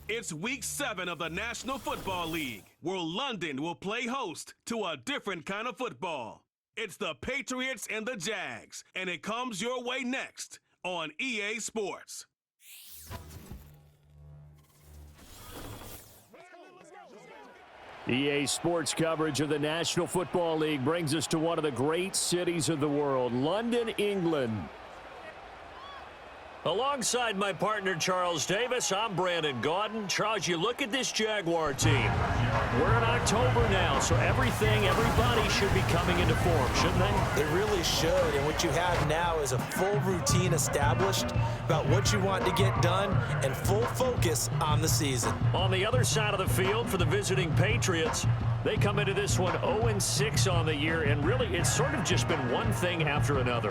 It's Week 7 of the National Football League, where London will play host to a different kind of football. It's the Patriots and the Jags, and it comes your way next on EA Sports. EA Sports coverage of the National Football League brings us to one of the great cities of the world, London, England. Alongside my partner, Charles Davis, I'm Brandon Gaudin. Charles, you look at this Jaguar team. We're in October now, so everybody should be coming into form, shouldn't they? They really should, and what you have now is a full routine established about what you want to get done and full focus on the season. On the other side of the field for the visiting Patriots, they come into this one 0-6 on the year, and really it's sort of just been one thing after another.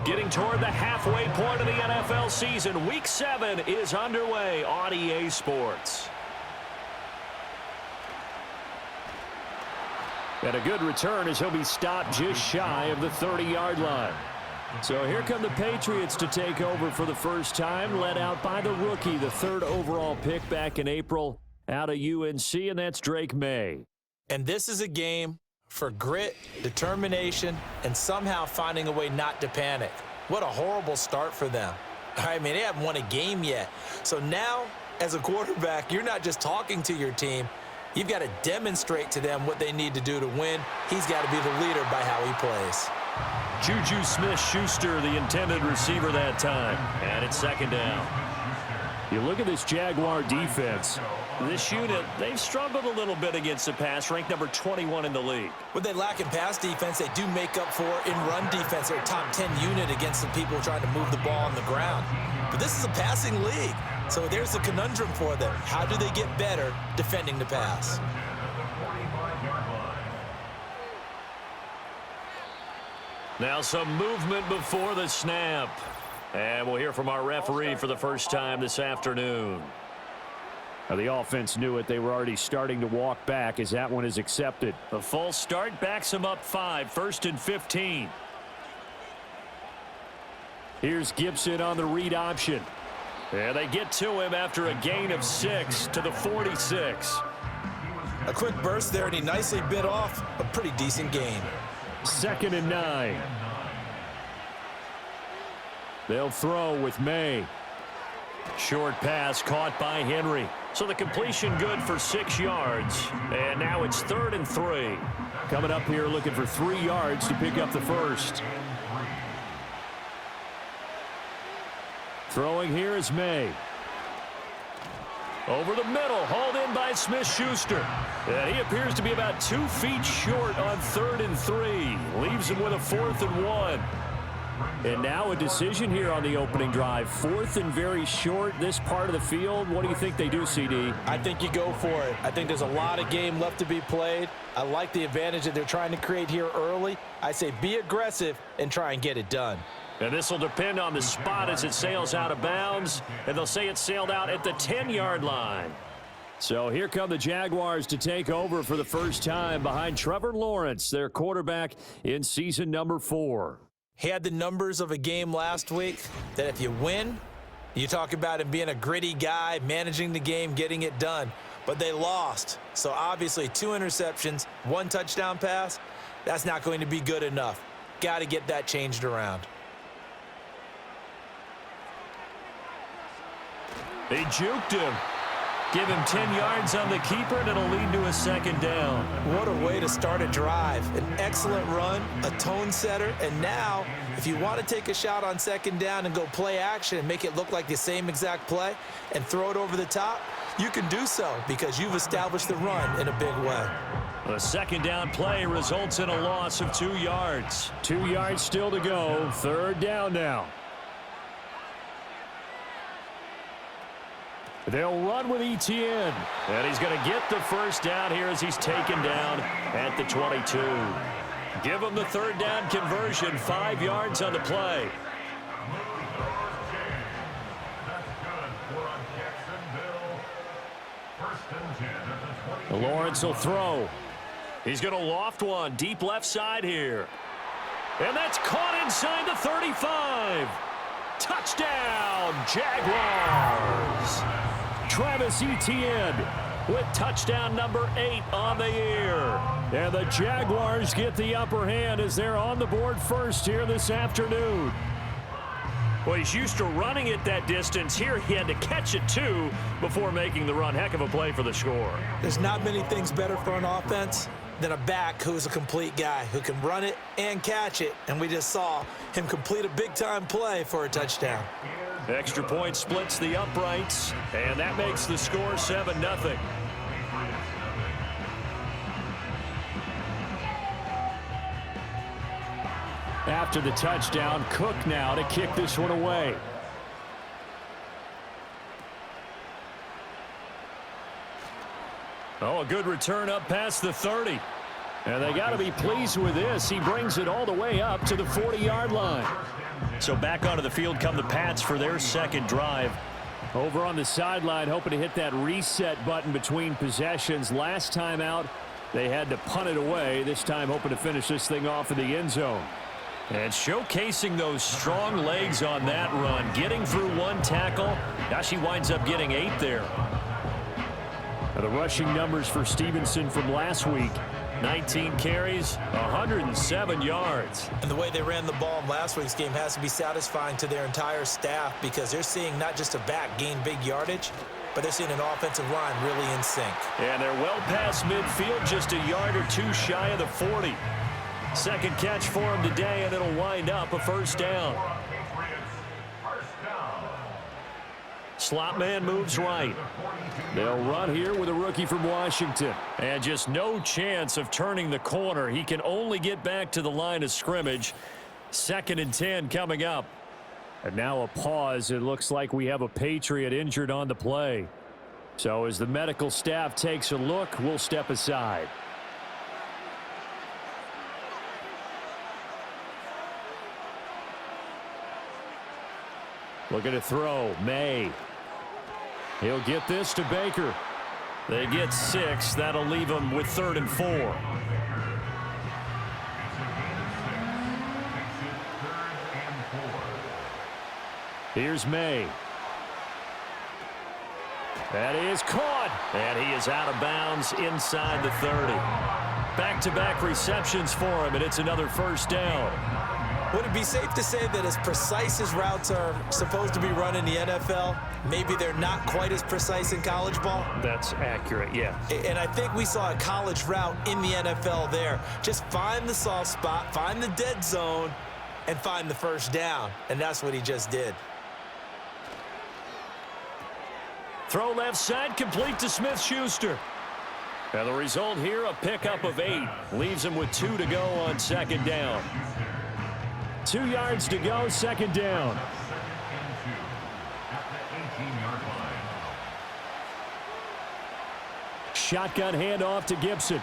Getting toward the halfway point of the NFL season, Week 7 is underway on EA Sports. And a good return as he'll be stopped just shy of the 30-yard line. So here come the Patriots to take over for the first time, led out by the rookie, the third overall pick back in April out of UNC, and that's Drake May. And this is a game for grit, determination, and somehow finding a way not to panic. What a horrible start for them. I mean, they haven't won a game yet. So now, as a quarterback, you're not just talking to your team. You've got to demonstrate to them what they need to do to win. He's got to be the leader by how he plays. Juju Smith-Schuster, the intended receiver that time. And it's second down. You look at this Jaguar defense. This unit, they've struggled a little bit against the pass, ranked number 21 in the league. What they lack in pass defense, they do make up for in run defense. They're a top 10 unit against the people trying to move the ball on the ground. But this is a passing league, so there's the conundrum for them. How do they get better defending the pass? Now some movement before the snap. And we'll hear from our referee for the first time this afternoon. Now the offense knew it. They were already starting to walk back as that one is accepted. The full start backs them up 5, 1st and 15. Here's Gibson on the read option. And they get to him after a gain of 6 to the 46. A quick burst there, and he nicely bit off a pretty decent gain. 2nd and 9. They'll throw with May. Short pass caught by Henry. So the completion good for 6 yards. And now it's 3rd and 3. Coming up here looking for 3 yards to pick up the first. Throwing here is May. Over the middle, hauled in by Smith-Schuster. And he appears to be about 2 feet short on 3rd and 3. Leaves him with a 4th and 1. And now a decision here on the opening drive. 4th and very short, this part of the field. What do you think they do, CD? I think you go for it. I think there's a lot of game left to be played. I like the advantage that they're trying to create here early. I say be aggressive and try and get it done. And this will depend on the spot as it sails out of bounds. And they'll say it sailed out at the 10-yard line. So here come the Jaguars to take over for the first time behind Trevor Lawrence, their quarterback in season number 4. He had the numbers of a game last week that if you win, you talk about him being a gritty guy, managing the game, getting it done. But they lost. So obviously 2 interceptions, 1 touchdown pass, that's not going to be good enough. Got to get that changed around. They juked him. Give him 10 yards on the keeper, and it'll lead to a 2nd down. What a way to start a drive. An excellent run, a tone setter, and now if you want to take a shot on 2nd down and go play action and make it look like the same exact play and throw it over the top, you can do so because you've established the run in a big way. The 2nd down play results in a loss of 2 yards. 2 yards still to go. 3rd down now. They'll run with Etienne. And he's going to get the first down here as he's taken down at the 22. Give him the 3rd down conversion. 5 yards on the play. Lawrence will throw. He's going to loft one deep left side here. And that's caught inside the 35. Touchdown, Jaguars. Travis Etienne with touchdown number 8 on the year. And the Jaguars get the upper hand as they're on the board first here this afternoon. Well, he's used to running it that distance. Here he had to catch it, too, before making the run. Heck of a play for the score. There's not many things better for an offense than a back who's a complete guy who can run it and catch it. And we just saw him complete a big-time play for a touchdown. Extra point splits the uprights, and that makes the score 7-0. After the touchdown, Cook now to kick this one away. Oh, a good return up past the 30. And they got to be pleased with this. He brings it all the way up to the 40-yard line. So back onto the field come the Pats for their second drive. Over on the sideline, hoping to hit that reset button between possessions. Last time out, they had to punt it away. This time hoping to finish this thing off in the end zone. And showcasing those strong legs on that run. Getting through one tackle. Now she winds up getting 8 there. Now the rushing numbers for Stevenson from last week. 19 carries, 107 yards. And the way they ran the ball in last week's game has to be satisfying to their entire staff because they're seeing not just a back gain big yardage, but they're seeing an offensive line really in sync. And they're well past midfield, just a yard or two shy of the 40. Second catch for him today, and it'll wind up a first down. Slot man moves right. They'll run here with a rookie from Washington. And just no chance of turning the corner. He can only get back to the line of scrimmage. 2nd and 10 coming up. And now a pause. It looks like we have a Patriot injured on the play. So as the medical staff takes a look, we'll step aside. Looking to throw. May. He'll get this to Baker. They get 6. That'll leave them with 3rd and 4. Here's May. That is caught. And he is out of bounds inside the 30. Back-to-back receptions for him, and it's another first down. Would it be safe to say that as precise as routes are supposed to be run in the NFL, maybe they're not quite as precise in college ball? That's accurate, yeah. And I think we saw a college route in the NFL there. Just find the soft spot, find the dead zone, and find the first down. And that's what he just did. Throw left side, complete to Smith-Schuster. And the result here, a pickup of 8. Leaves him with 2 to go on 2nd down. 2 yards to go, 2nd down. Shotgun handoff to Gibson.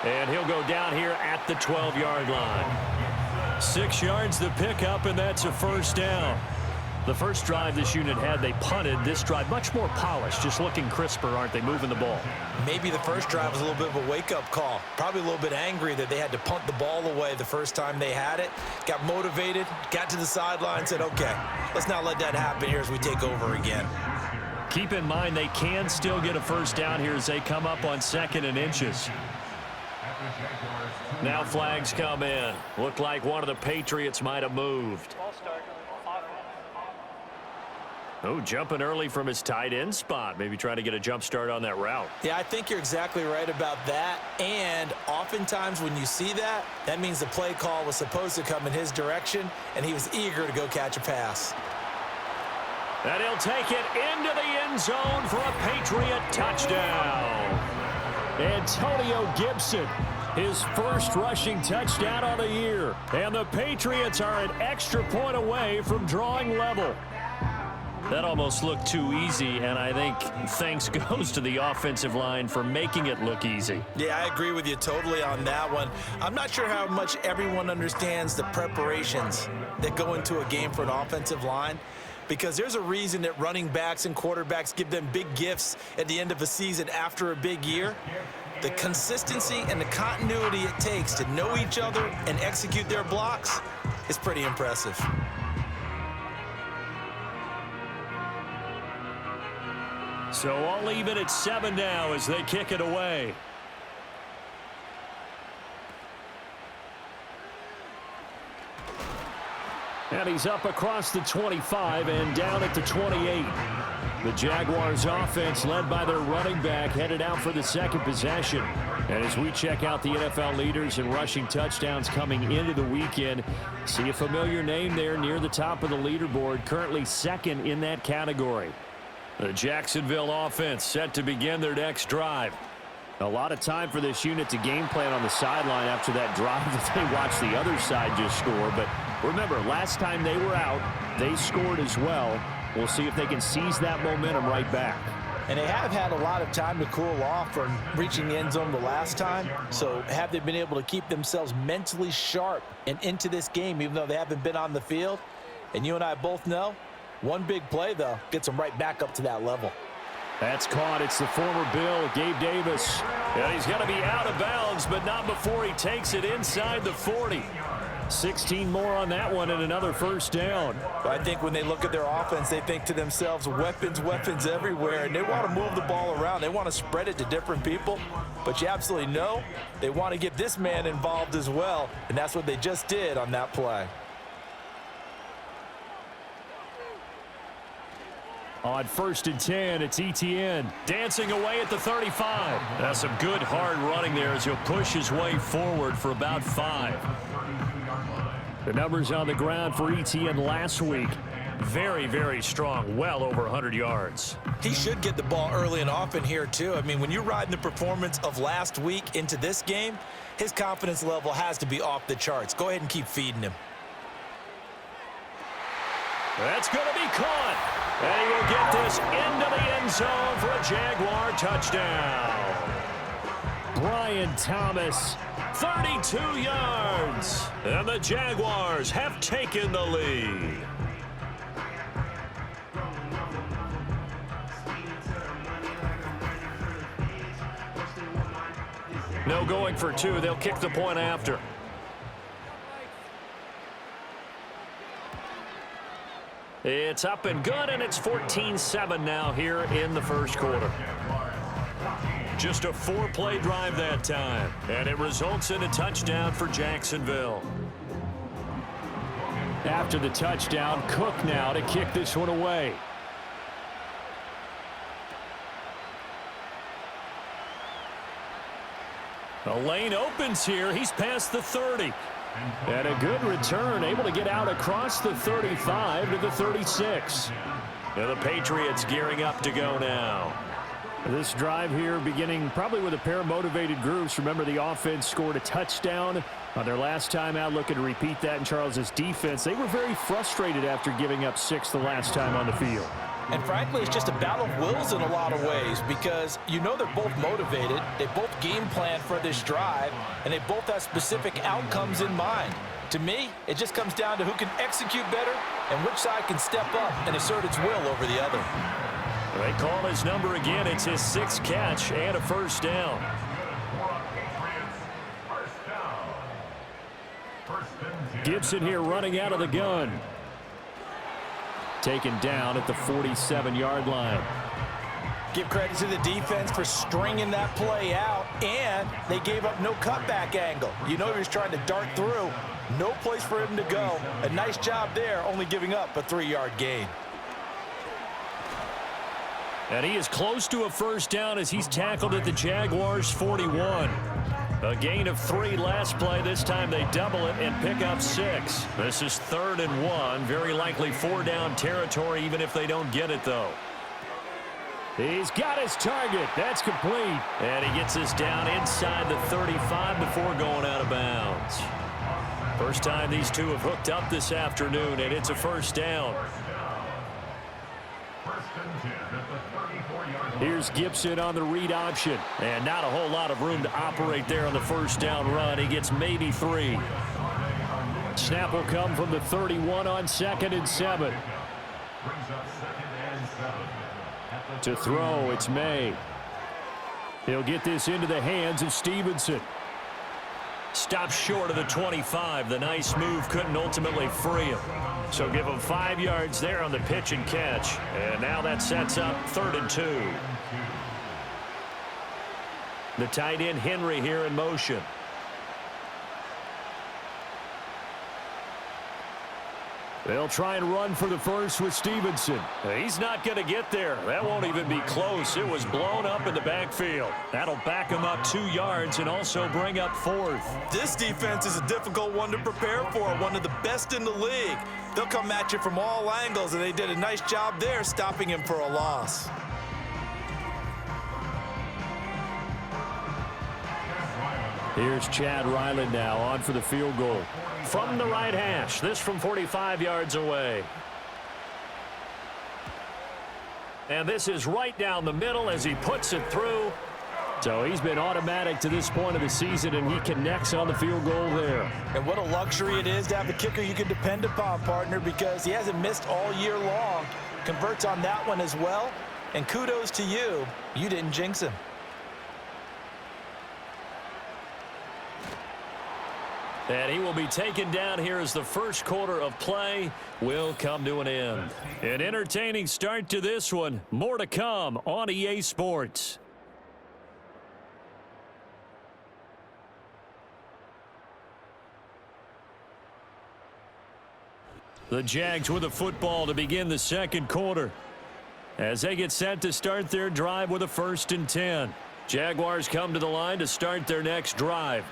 And he'll go down here at the 12-yard line. 6 yards to pick up, and that's a first down. The first drive this unit had, they punted. This drive, much more polished, just looking crisper, aren't they, moving the ball? Maybe the first drive was a little bit of a wake-up call. Probably a little bit angry that they had to punt the ball away the first time they had it. Got motivated, got to the sideline, said, okay, let's not let that happen here as we take over again. Keep in mind they can still get a first down here as they come up on 2nd and inches. Now flags come in. Looked like one of the Patriots might have moved. Oh, jumping early from his tight end spot. Maybe trying to get a jump start on that route. Yeah, I think you're exactly right about that. And oftentimes when you see that, that means the play call was supposed to come in his direction, and he was eager to go catch a pass. And he'll take it into the end zone for a Patriot touchdown. Antonio Gibson, his first rushing touchdown on the year. And the Patriots are an extra point away from drawing level. That almost looked too easy, and I think thanks goes to the offensive line for making it look easy. Yeah, I agree with you totally on that one. I'm not sure how much everyone understands the preparations that go into a game for an offensive line, because there's a reason that running backs and quarterbacks give them big gifts at the end of a season after a big year. The consistency and the continuity it takes to know each other and execute their blocks is pretty impressive. So all leave it at 7 now as they kick it away. And he's up across the 25 and down at the 28. The Jaguars offense, led by their running back, headed out for the second possession. And as we check out the NFL leaders in rushing touchdowns coming into the weekend, see a familiar name there near the top of the leaderboard, currently second in that category. The Jacksonville offense set to begin their next drive. A lot of time for this unit to game plan on the sideline after that drive that they watched the other side just score. But remember, last time they were out, they scored as well. We'll see if they can seize that momentum right back. And they have had a lot of time to cool off from reaching the end zone the last time. So have they been able to keep themselves mentally sharp and into this game, even though they haven't been on the field? And you and I both know, one big play, though, gets them right back up to that level. That's caught. It's the former Bill, Gabe Davis. And he's going to be out of bounds, but not before he takes it inside the 40. 16 more on that one and another first down. But I think when they look at their offense, they think to themselves, weapons, weapons everywhere, and they want to move the ball around. They want to spread it to different people. But you absolutely know they want to get this man involved as well, and that's what they just did on that play. On 1st and 10, it's Etienne dancing away at the 35. That's some good hard running there as he'll push his way forward for about 5. The numbers on the ground for Etienne last week, very, very strong, well over 100 yards. He should get the ball early and often here, too. I mean, when you're riding the performance of last week into this game, his confidence level has to be off the charts. Go ahead and keep feeding him. That's going to be caught. And he will get this into the end zone for a Jaguar touchdown. Brian Thomas, 32 yards. And the Jaguars have taken the lead. No going for 2. They'll kick the point after. It's up and good, and it's 14-7 now here in the first quarter. Just a 4-play drive that time, and it results in a touchdown for Jacksonville. After the touchdown, Cook now to kick this one away. The lane opens here. He's past the 30. And a good return, able to get out across the 35 to the 36. And the Patriots gearing up to go now. This drive here beginning probably with a pair of motivated groups. Remember, the offense scored a touchdown on their last time out, looking to repeat that in Charles's defense. They were very frustrated after giving up 6 the last time on the field. And frankly, it's just a battle of wills in a lot of ways because you know they're both motivated, they both game plan for this drive, and they both have specific outcomes in mind. To me, it just comes down to who can execute better and which side can step up and assert its will over the other. They call his number again. It's his 6th catch and a first down. Gibson here running out of the gun. Taken down at the 47-yard line. Give credit to the defense for stringing that play out, and they gave up no cutback angle. You know he was trying to dart through. No place for him to go. A nice job there, only giving up a 3-yard gain. And he is close to a first down as he's tackled at the Jaguars' 41. A gain of 3 last play. This time they double it and pick up 6. This is 3rd and 1. Very likely 4-down territory, even if they don't get it, though. He's got his target. That's complete. And he gets this down inside the 35 before going out of bounds. First time these two have hooked up this afternoon, and it's a first down. Here's Gibson on the read option. And not a whole lot of room to operate there on the first down run. He gets maybe 3. Snap will come from the 31 on 2nd and 7. To throw, it's May. He'll get this into the hands of Stevenson. Stopped short of the 25. The nice move couldn't ultimately free him. So give him 5 yards there on the pitch and catch. And now that sets up 3rd and 2. The tight end Henry here in motion. They'll try and run for the first with Stevenson. He's not going to get there. That won't even be close. It was blown up in the backfield. That'll back him up 2 yards and also bring up 4th. This defense is a difficult one to prepare for, one of the best in the league. They'll come at you from all angles, and they did a nice job there stopping him for a loss. Here's Chad Ryland now on for the field goal. From the right hash, this from 45 yards away. And this is right down the middle as he puts it through. So he's been automatic to this point of the season, and he connects on the field goal there. And what a luxury it is to have a kicker you can depend upon, partner, because he hasn't missed all year long. Converts on that one as well. And kudos to you. You didn't jinx him. And he will be taken down here as the first quarter of play will come to an end. An entertaining start to this one. More to come on EA Sports. The Jags with a football to begin the second quarter as they get set to start their drive with a 1st and 10. Jaguars come to the line to start their next drive.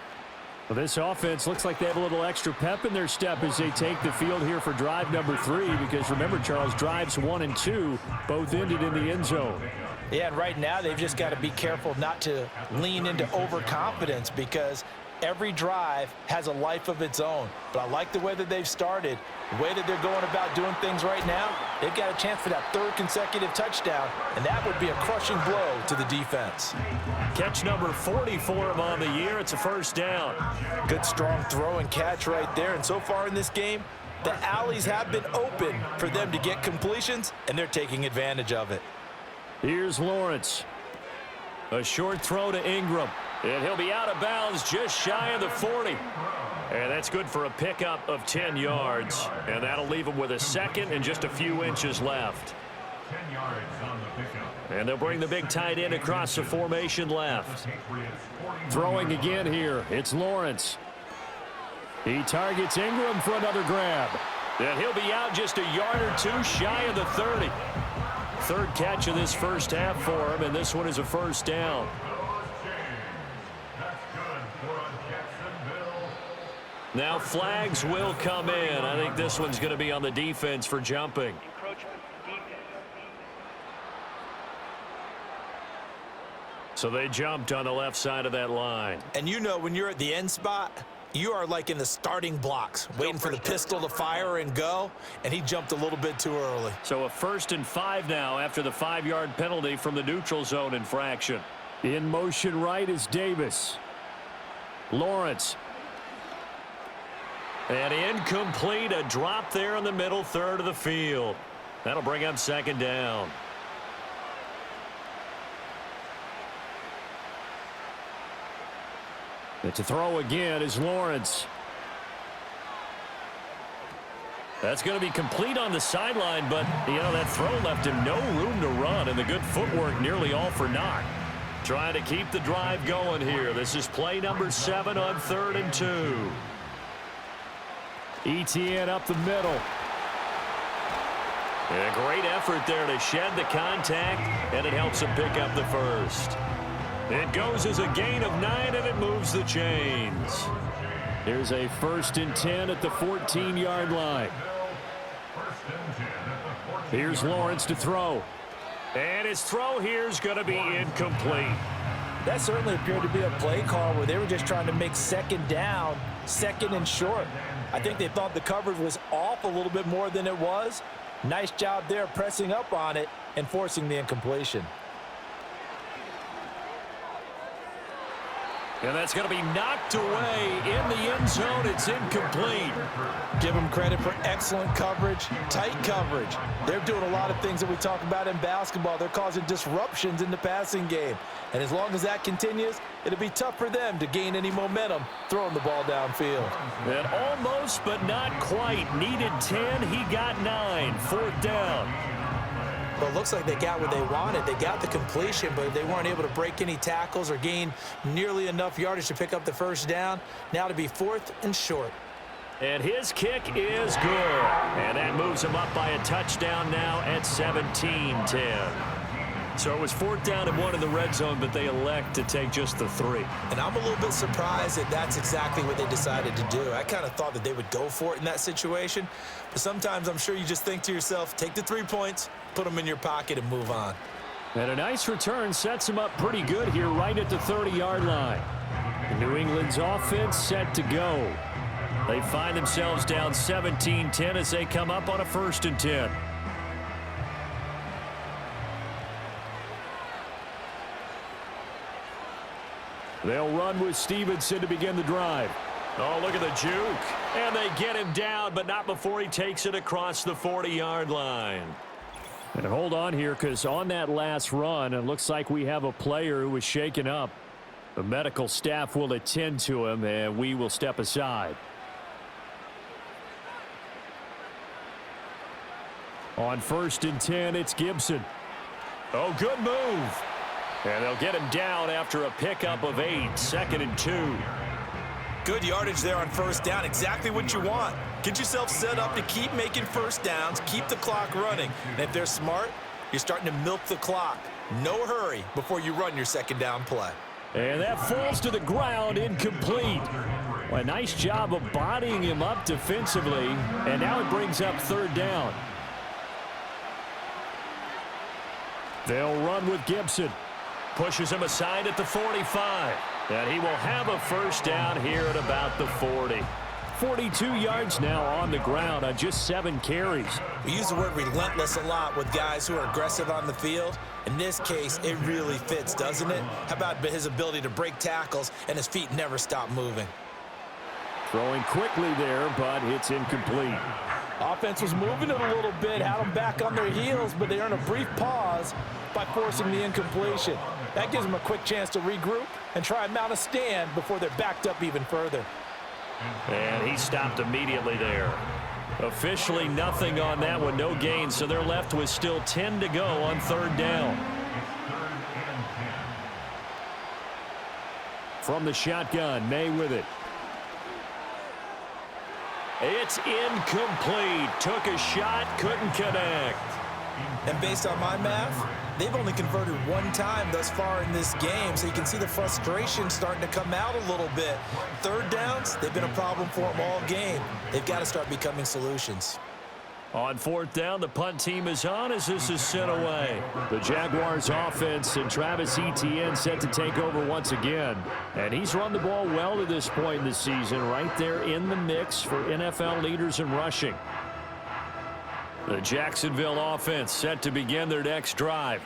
Well, this offense looks like they have a little extra pep in their step as they take the field here for drive number 3, because remember, Charles, drives 1 and 2 both ended in the end zone. Yeah, and right now they've just got to be careful not to lean into overconfidence, because every drive has a life of its own. But I like the way that they've started, the way that they're going about doing things right now. They've got a chance for that 3rd consecutive touchdown, and that would be a crushing blow to the defense. Catch number 40 for him on the year. It's a 1st down. Good strong throw and catch right there. And so far in this game, the alleys have been open for them to get completions, and they're taking advantage of it. Here's Lawrence. A short throw to Ingram. And he'll be out of bounds just shy of the 40. And that's good for a pickup of 10 yards. And that'll leave him with a 2nd and just a few inches left. 10 yards on the pickup. And they'll bring the big tight end across the formation left. Throwing again here. It's Lawrence. He targets Ingram for another grab. And he'll be out just a yard or 2 shy of the 30. 3rd catch of this first half for him, and this one is a 1st down. Now flags will come in. I think this one's going to be on the defense for jumping. So they jumped on the left side of that line. And you know, when you're at the end spot, you are like in the starting blocks, waiting for the pistol to fire and go, and he jumped a little bit too early. So a 1st and 5 now after the 5-yard penalty from the neutral zone infraction. In motion right is Davis. Lawrence. And incomplete, a drop there in the middle 3rd of the field. That'll bring up 2nd down. And to throw again is Lawrence. That's going to be complete on the sideline, but, you know, that throw left him no room to run, and the good footwork nearly all for naught. Trying to keep the drive going here. This is play number 7 on 3rd and 2. ETN up the middle. And a great effort there to shed the contact, and it helps him pick up the 1st. It goes as a gain of 9, and it moves the chains. Here's a 1st and 10 at the 14-yard line. Here's Lawrence to throw. And his throw here is going to be incomplete. That certainly appeared to be a play call where they were just trying to make 2nd down, 2nd and short. I think they thought the coverage was off a little bit more than it was. Nice job there pressing up on it and forcing the incompletion. And that's going to be knocked away in the end zone. It's incomplete. Give them credit for excellent coverage, tight coverage. They're doing a lot of things that we talk about in basketball. They're causing disruptions in the passing game. And as long as that continues, it'll be tough for them to gain any momentum throwing the ball downfield. And almost, but not quite. Needed 10. He got 9. 4th down. Well, it looks like they got what they wanted. They got the completion, but they weren't able to break any tackles or gain nearly enough yardage to pick up the first down. Now to be 4th and short. And his kick is good. And that moves him up by a touchdown now at 17-10. So it was 4th down and 1 in the red zone, but they elect to take just the 3. And I'm a little bit surprised that that's exactly what they decided to do. I kind of thought that they would go for it in that situation. But sometimes I'm sure you just think to yourself, take the 3 points, put them in your pocket, and move on. And a nice return sets him up pretty good here right at the 30-yard line. New England's offense set to go. They find themselves down 17-10 as they come up on a 1st and 10. They'll run with Stevenson to begin the drive. Oh, look at the juke. And they get him down, but not before he takes it across the 40-yard line. And hold on here, because on that last run, it looks like we have a player who was shaken up. The medical staff will attend to him, and we will step aside. On 1st and 10, it's Gibson. Oh, good move. And they'll get him down after a pickup of 8, 2nd and 2. Good yardage there on 1st down, exactly what you want. Get yourself set up to keep making 1st downs, keep the clock running. And if they're smart, you're starting to milk the clock. No hurry before you run your 2nd down play. And that falls to the ground, incomplete. Well, a nice job of bodying him up defensively, and now it brings up 3rd down. They'll run with Gibson. Pushes him aside at the 45. And he will have a 1st down here at about the 40. 42 yards now on the ground on just 7 carries. We use the word relentless a lot with guys who are aggressive on the field. In this case, it really fits, doesn't it? How about his ability to break tackles and his feet never stop moving? Throwing quickly there, but it's incomplete. Offense was moving it a little bit, had them back on their heels, but they earned a brief pause by forcing the incompletion. That gives them a quick chance to regroup and try and mount a stand before they're backed up even further. And he stopped immediately there. Officially nothing on that one, no gain, so they're left with still 10 to go on 3rd down. From the shotgun, May with it. It's incomplete. Took a shot, couldn't connect. And based on my math, they've only converted 1 time thus far in this game, so you can see the frustration starting to come out a little bit. 3rd downs, they've been a problem for them all game. They've got to start becoming solutions. On 4th down, the punt team is on as this is sent away. The Jaguars offense and Travis Etienne set to take over once again. And he's run the ball well to this point in the season, right there in the mix for NFL leaders in rushing. The Jacksonville offense set to begin their next drive.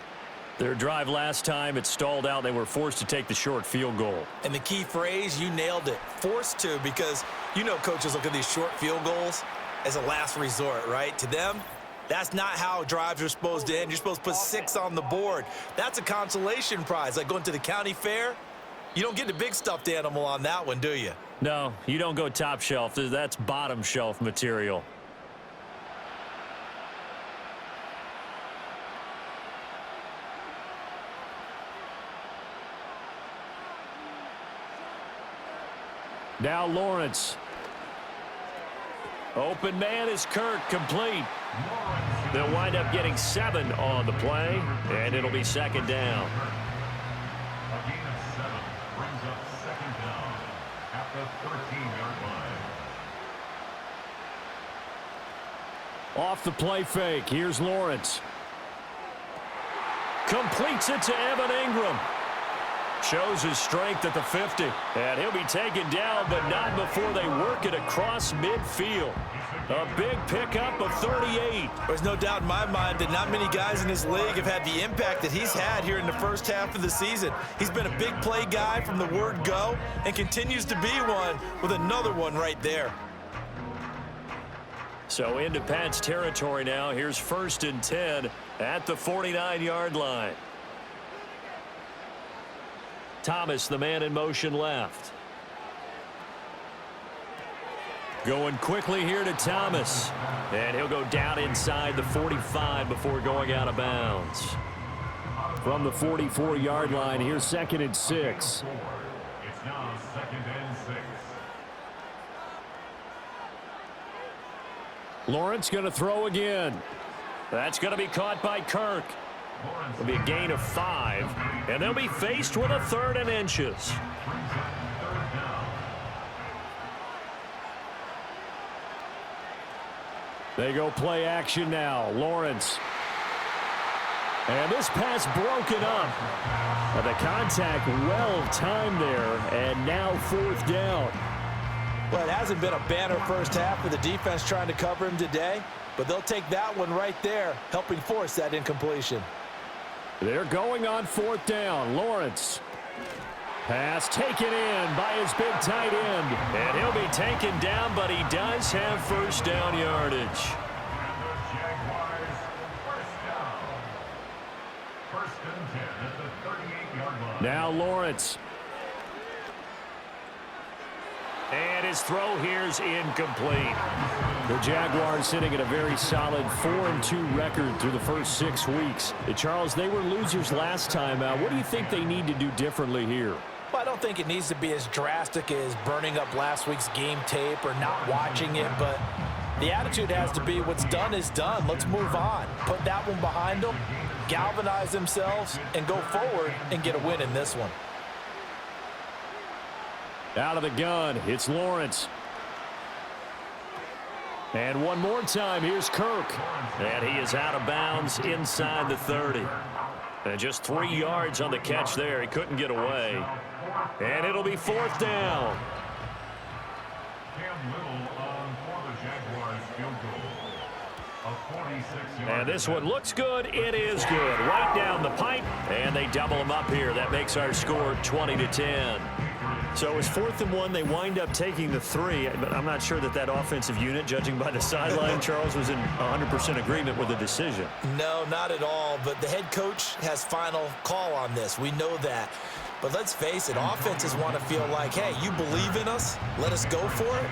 Their drive last time, it stalled out. They were forced to take the short field goal. And the key phrase, you nailed it, forced to, because you know coaches look at these short field goals as a last resort, right? To them, that's not how drives are supposed to end. You're supposed to put 6 on the board. That's a consolation prize. Like going to the county fair, you don't get the big stuffed animal on that one, do you? No, you don't go top shelf. That's bottom shelf material. Now Lawrence. Open man is Kirk, complete. They'll wind up getting 7 on the play, and it'll be 2nd down. A gain of 7 brings up 2nd down at the 13-yard line. Off the play fake, here's Lawrence. Completes it to Evan Ingram. Shows his strength at the 50. And he'll be taken down, but not before they work it across midfield. A big pickup of 38. There's no doubt in my mind that not many guys in this league have had the impact that he's had here in the first half of the season. He's been a big play guy from the word go and continues to be one with another one right there. So into Pat's territory now. Here's 1st and 10 at the 49-yard line. Thomas, the man in motion left. Going quickly here to Thomas. And he'll go down inside the 45 before going out of bounds. From the 44-yard line, here's 2nd and 6. It's now 2nd and 6. Lawrence going to throw again. That's going to be caught by Kirk. It'll be a gain of 5. And they'll be faced with a 3rd and inches. They go play action now. Lawrence. And this pass broken up. And the contact well timed there. And now 4th down. Well, it hasn't been a banner first half for the defense trying to cover him today, but they'll take that one right there, helping force that incompletion. They're going on 4th down. Lawrence. Pass taken in by his big tight end. And he'll be taken down, but he does have 1st down yardage. And the Jaguars, 1st down. 1st and 10 at the 38-yard line. Now Lawrence. And his throw here's incomplete. The Jaguars sitting at a very solid 4-2 record through the first 6 weeks. Charles, they were losers last time out. What do you think they need to do differently here? Well, I don't think it needs to be as drastic as burning up last week's game tape or not watching it, but the attitude has to be what's done is done. Let's move on. Put that one behind them, galvanize themselves, and go forward and get a win in this one. Out of the gun, it's Lawrence. And one more time, here's Kirk. And he is out of bounds inside the 30. And just 3 yards on the catch there. He couldn't get away. And it'll be 4th down. Cam Little for the Jaguars field goal. A 46-yard. And this one looks good. It is good. Right down the pipe. And they double him up here. That makes our score 20-10. So it was 4th and 1. They wind up taking the 3. But I'm not sure that that offensive unit, judging by the sideline, Charles, was in 100% agreement with the decision. No, not at all. But the head coach has final call on this. We know that. But let's face it, offenses want to feel like, hey, you believe in us, let us go for it.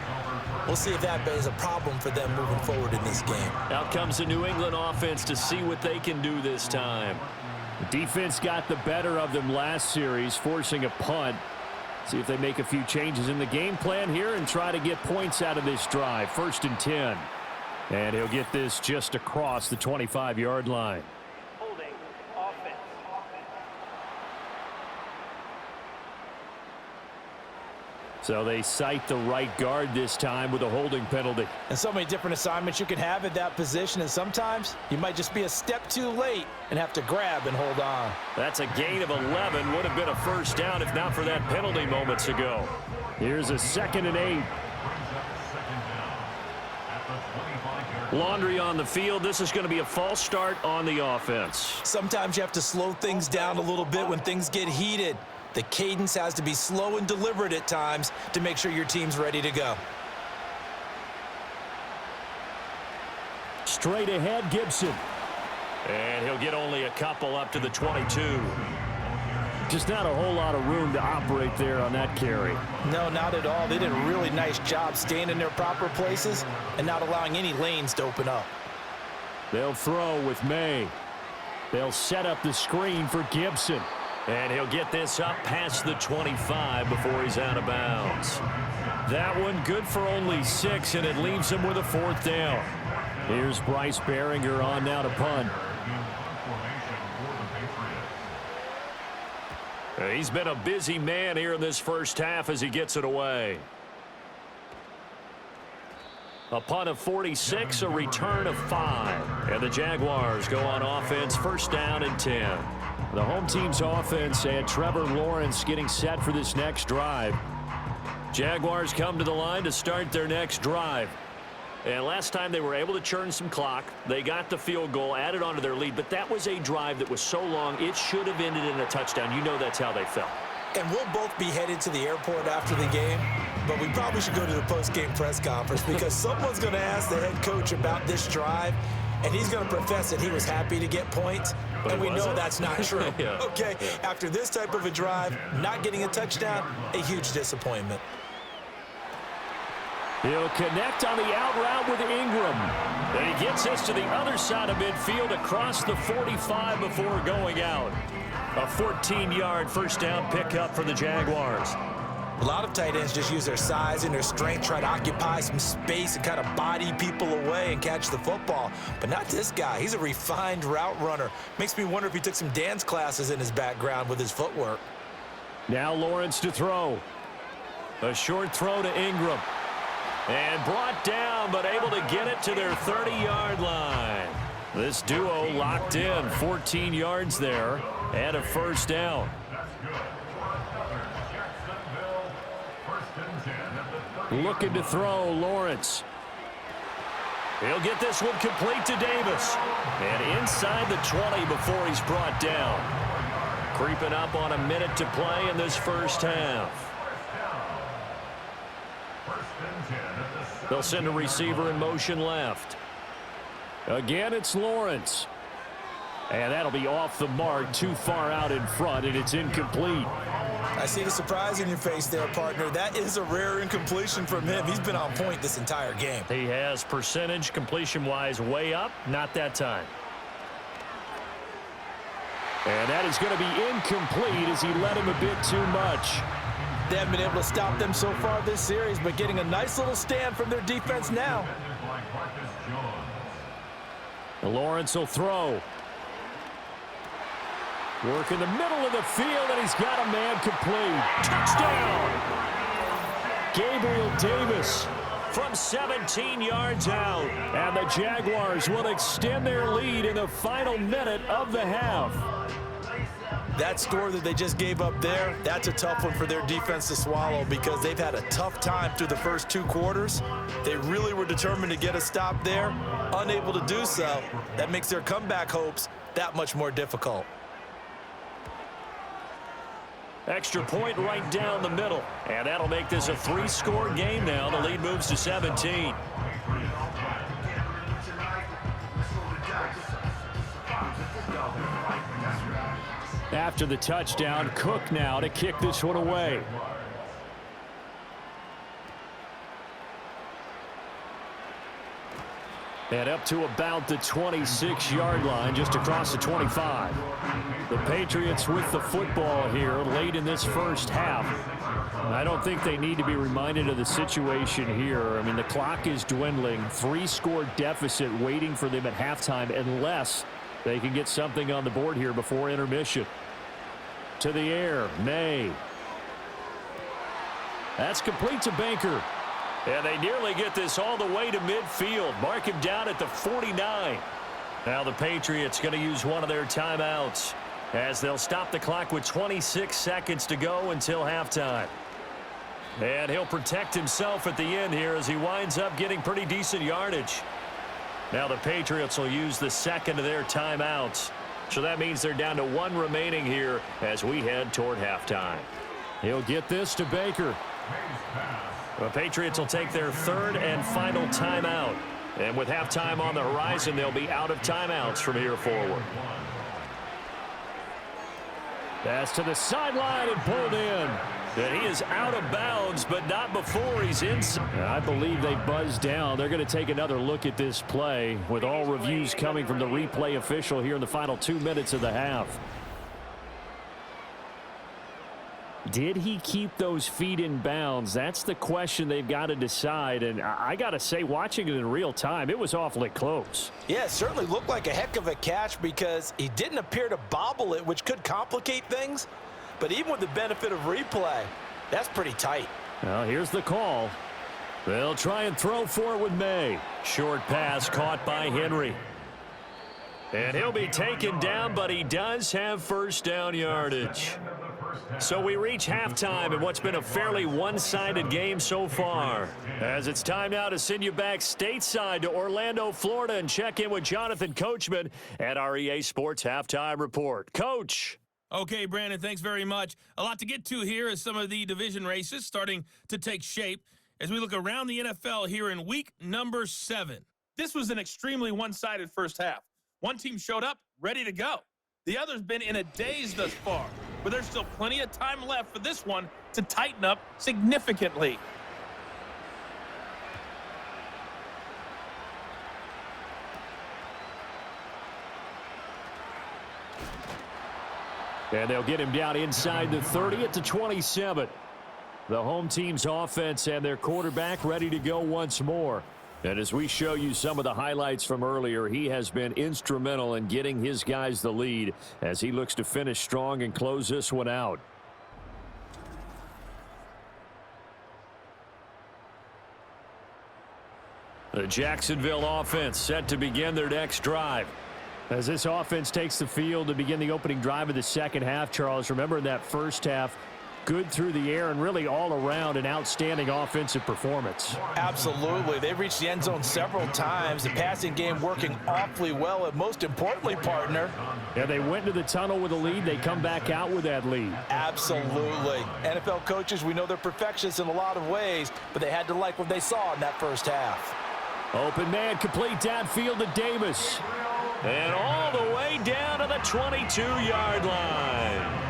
We'll see if that is a problem for them moving forward in this game. Out comes the New England offense to see what they can do this time. The defense got the better of them last series, forcing a punt. See if they make a few changes in the game plan here and try to get points out of this drive. 1st and 10. And he'll get this just across the 25-yard line. Holding offense. So they cite the right guard this time with a holding penalty. And so many different assignments you can have at that position, and sometimes you might just be a step too late and have to grab and hold on. That's a gain of 11. Would have been a 1st down if not for that penalty moments ago. Here's a 2nd and 8. Laundry on the field. This is going to be a false start on the offense. Sometimes you have to slow things down a little bit when things get heated. The cadence has to be slow and deliberate at times to make sure your team's ready to go. Straight ahead, Gibson. And he'll get only a couple up to the 22. Just not a whole lot of room to operate there on that carry. No, not at all. They did a really nice job staying in their proper places and not allowing any lanes to open up. They'll throw with May. They'll set up the screen for Gibson. And he'll get this up past the 25 before he's out of bounds. That one good for only 6, and it leaves him with a 4th down. Here's Bryce Behringer on now to punt. He's been a busy man here in this first half as he gets it away. A punt of 46, a return of 5. And the Jaguars go on offense, 1st down and 10. The home team's offense and Trevor Lawrence getting set for this next drive. Jaguars come to the line to start their next drive. And last time they were able to churn some clock. They got the field goal, added on to their lead. But that was a drive that was so long, it should have ended in a touchdown. You know that's how they felt. And we'll both be headed to the airport after the game, but we probably should go to the post-game press conference because someone's going to ask the head coach about this drive, and he's going to profess that he was happy to get points, and we know that's not true. Yeah. Okay, after this type of a drive, not getting a touchdown, a huge disappointment. He'll connect on the out route with Ingram. And he gets this to the other side of midfield across the 45 before going out. A 14-yard first down pickup for the Jaguars. A lot of tight ends just use their size and their strength, try to occupy some space and kind of body people away and catch the football. But not this guy. He's a refined route runner. Makes me wonder if he took some dance classes in his background with his footwork. Now Lawrence to throw. A short throw to Ingram. And brought down, but able to get it to their 30-yard line. This duo locked in, 14 yards there, and a first down. That's good. Jacksonville, 1st and 10 at the 30. Looking to throw, Lawrence. He'll get this one complete to Davis. And inside the 20 before he's brought down. Creeping up on a minute to play in this first half. They'll send a receiver in motion left. Again, it's Lawrence. And that'll be off the mark, too far out in front, and it's incomplete. I see the surprise in your face there, partner. That is a rare incompletion from him. He's been on point this entire game. He has percentage completion-wise way up, not that time. And that is going to be incomplete as he led him a bit too much. They haven't been able to stop them so far this series, but getting a nice little stand from their defense now. Lawrence will throw. Work in the middle of the field, and he's got a man complete. Touchdown! Gabriel Davis from 17 yards out. And the Jaguars will extend their lead in the final minute of the half. That score that they just gave up there, that's a tough one for their defense to swallow because they've had a tough time through the first 2 quarters. They really were determined to get a stop there, unable to do so. That makes their comeback hopes that much more difficult. Extra point right down the middle. And that'll make this a 3-score game now. The lead moves to 17. After the touchdown, Cook now to kick this one away. And up to about the 26-yard line, just across the 25. The Patriots with the football here late in this first half. I don't think they need to be reminded of the situation here. I mean, the clock is dwindling. 3-score deficit waiting for them at halftime unless they can get something on the board here before intermission. To the air, May. That's complete to Baker. And they nearly get this all the way to midfield. Mark him down at the 49. Now the Patriots going to use one of their timeouts as they'll stop the clock with 26 seconds to go until halftime. And he'll protect himself at the end here as he winds up getting pretty decent yardage. Now the Patriots will use the second of their timeouts. So that means they're down to 1 remaining here as we head toward halftime. He'll get this to Baker. The Patriots will take their 3rd and final timeout. And with halftime on the horizon, they'll be out of timeouts from here forward. Pass to the sideline and pulled in. And he is out of bounds, but not before he's inside. I believe they buzzed down. They're going to take another look at this play with all reviews coming from the replay official here in the final 2 minutes of the half. Did he keep those feet in bounds? That's the question they've got to decide. And I got to say, watching it in real time, it was awfully close. Yeah, it certainly looked like a heck of a catch because he didn't appear to bobble it, which could complicate things. But even with the benefit of replay, that's pretty tight. Well, here's the call. They'll try and throw for it with May. Short pass caught by Henry. And he'll be taken down, but he does have first down yardage. So we reach halftime in what's been a fairly one-sided game so far. As it's time now to send you back stateside to Orlando, Florida, and check in with Jonathan Coachman at our EA Sports Halftime Report. Coach. Okay, Brandon, thanks very much. A lot to get to here as some of the division races starting to take shape as we look around the NFL here in week number 7. This was an extremely one-sided first half. One team showed up, ready to go. The other's been in a daze thus far, but there's still plenty of time left for this one to tighten up significantly. And they'll get him down inside the 30 at the 27. The home team's offense and their quarterback ready to go once more. And as we show you some of the highlights from earlier, he has been instrumental in getting his guys the lead as he looks to finish strong and close this one out. The Jacksonville offense set to begin their next drive. As this offense takes the field to begin the opening drive of the second half, Charles, remember in that first half, good through the air and really all around an outstanding offensive performance. Absolutely. They reached the end zone several times. The passing game working awfully well, and most importantly, partner. Yeah, they went into the tunnel with a lead. They come back out with that lead. Absolutely. NFL coaches, we know they're perfectionists in a lot of ways, but they had to like what they saw in that first half. Open man, complete downfield to Davis. And all the way down to the 22-yard line.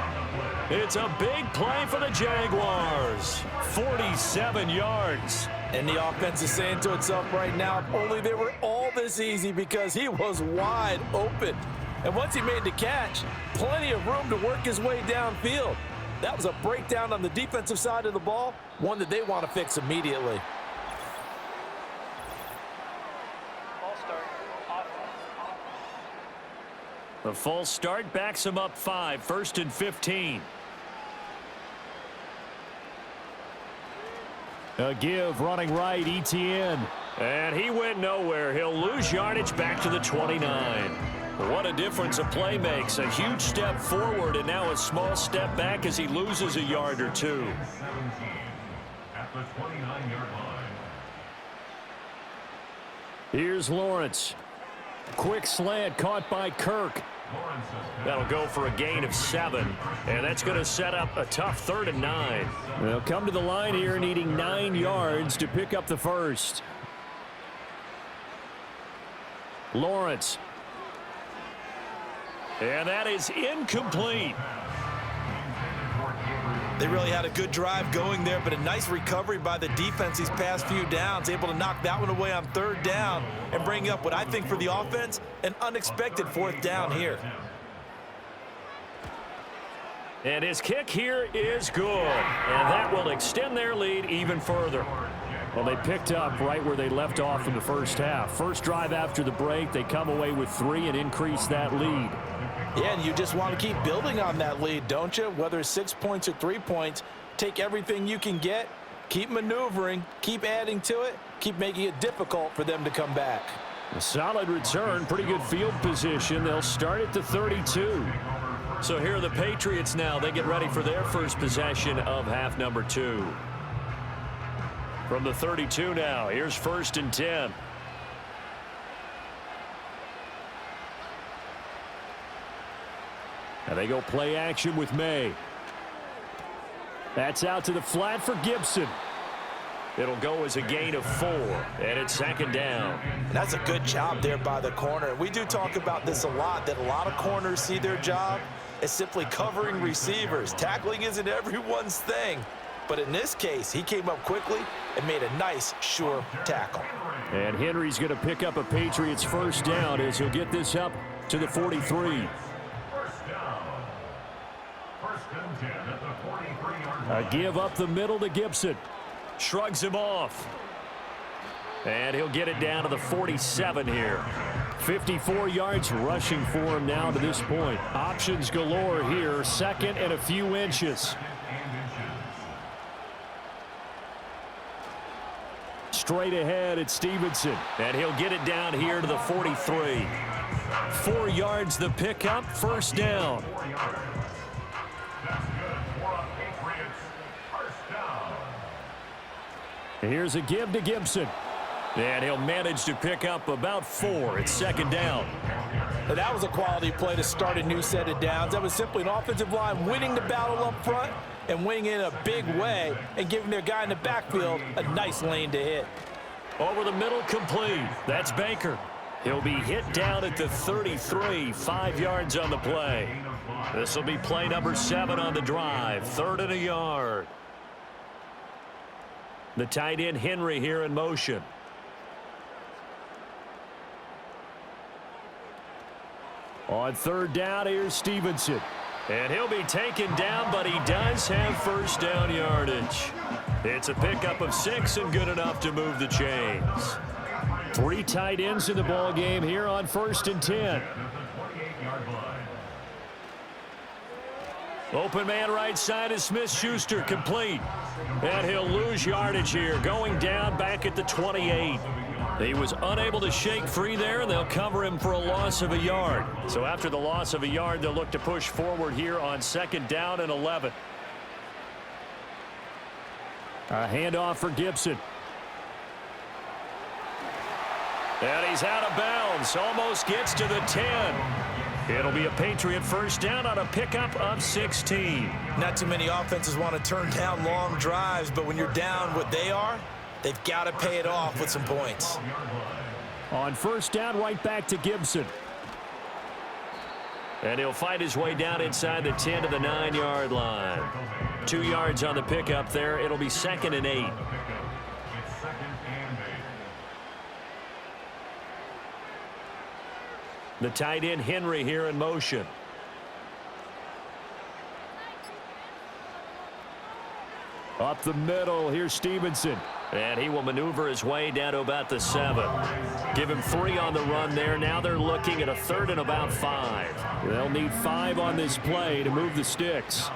It's a big play for the Jaguars. 47 yards. And the offense is saying to itself right now, if only they were all this easy, because he was wide open. And once he made the catch, plenty of room to work his way downfield. That was a breakdown on the defensive side of the ball, one that they want to fix immediately. The false start backs him up 5, 1st and 15. A give running right, ETN. And he went nowhere. He'll lose yardage back to the 29. What a difference a play makes. A huge step forward and now a small step back as he loses a yard or two. At the 29-yard line. Here's Lawrence. Quick slant caught by Kirk. That'll go for a gain of 7, and that's going to set up a tough 3rd and 9. They'll come to the line here needing 9 yards to pick up the first. Lawrence. And that is incomplete. They really had a good drive going there, but a nice recovery by the defense these past few downs, able to knock that one away on 3rd down and bring up what I think for the offense, an unexpected 4th down here. And his kick here is good, and that will extend their lead even further. Well, they picked up right where they left off in the first half. First drive after the break, they come away with 3 and increase that lead. Yeah, and you just want to keep building on that lead, don't you? Whether it's 6 points or 3 points, take everything you can get, keep maneuvering, keep adding to it, keep making it difficult for them to come back. A solid return, pretty good field position. They'll start at the 32. So here are the Patriots now. They get ready for their first possession of half number 2. From the 32 now, here's 1st and 10. And they go play action with May. That's out to the flat for Gibson. It'll go as a gain of 4, and it's 2nd down. That's a good job there by the corner. We do talk about this a lot, that a lot of corners see their job as simply covering receivers. Tackling isn't everyone's thing. But in this case, he came up quickly and made a nice, sure tackle. And Henry's going to pick up a Patriots first down as he'll get this up to the 43. First down. 1st and 10 at the 43-yard line. A give up the middle to Gibson. Shrugs him off. And he'll get it down to the 47 here. 54 yards rushing for him now to this point. Options galore here. 2nd and a few inches. Straight ahead, it's Stevenson. And he'll get it down here to the 43. 4 yards the pickup, first down. 4 yards. That's good for a Patriots first down. Here's a give to Gibson. And he'll manage to pick up about 4. It's second down. That was a quality play to start a new set of downs. That was simply an offensive line winning the battle up front and winning in a big way and giving their guy in the backfield a nice lane to hit. Over the middle, complete. That's Baker. He'll be hit down at the 33, 5 yards on the play. This will be play number 7 on the drive, 3rd and a yard. The tight end Henry here in motion. On 3rd down, here's Stevenson. And he'll be taken down, but he does have first down yardage. It's a pickup of 6 and good enough to move the chains. 3 tight ends in the ball game here on 1st and 10. Open man right side is Smith-Schuster, complete. And he'll lose yardage here, going down back at the 28. He was unable to shake free there, and they'll cover him for a loss of a yard. So after the loss of a yard, they'll look to push forward here on 2nd down and 11. A handoff for Gibson. And he's out of bounds, almost gets to the 10. It'll be a Patriot first down on a pickup of 16. Not too many offenses want to turn down long drives, but when you're down what they are, they've got to pay it off with some points. On 1st down, right back to Gibson. And he'll fight his way down inside the 10 to the 9-yard line. 2 yards on the pickup there. It'll be 2nd and 8. The tight end Henry here in motion. Up the middle, here's Stevenson. And he will maneuver his way down to about the 7. Give him 3 on the run there. Now they're looking at a 3rd and about 5. They'll need 5 on this play to move the sticks.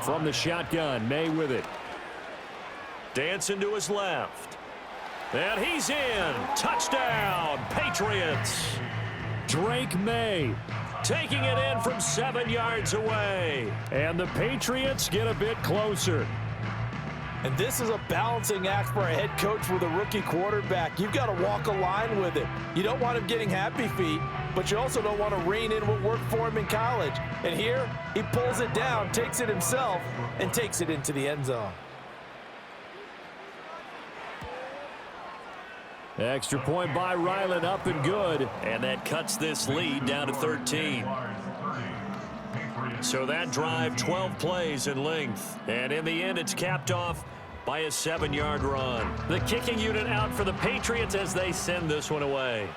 From the shotgun, May with it. Dancing to his left. And he's in. Touchdown, Patriots. Drake May taking it in from 7 yards away. And the Patriots get a bit closer. And this is a balancing act for a head coach with a rookie quarterback. You've got to walk a line with it. You don't want him getting happy feet, but you also don't want to rein in what worked for him in college. And here, he pulls it down, takes it himself, and takes it into the end zone. Extra point by Ryland, up and good. And that cuts this lead down to 13. So that drive, 12 plays in length. And in the end, it's capped off by a 7-yard run. The kicking unit out for the Patriots as they send this one away.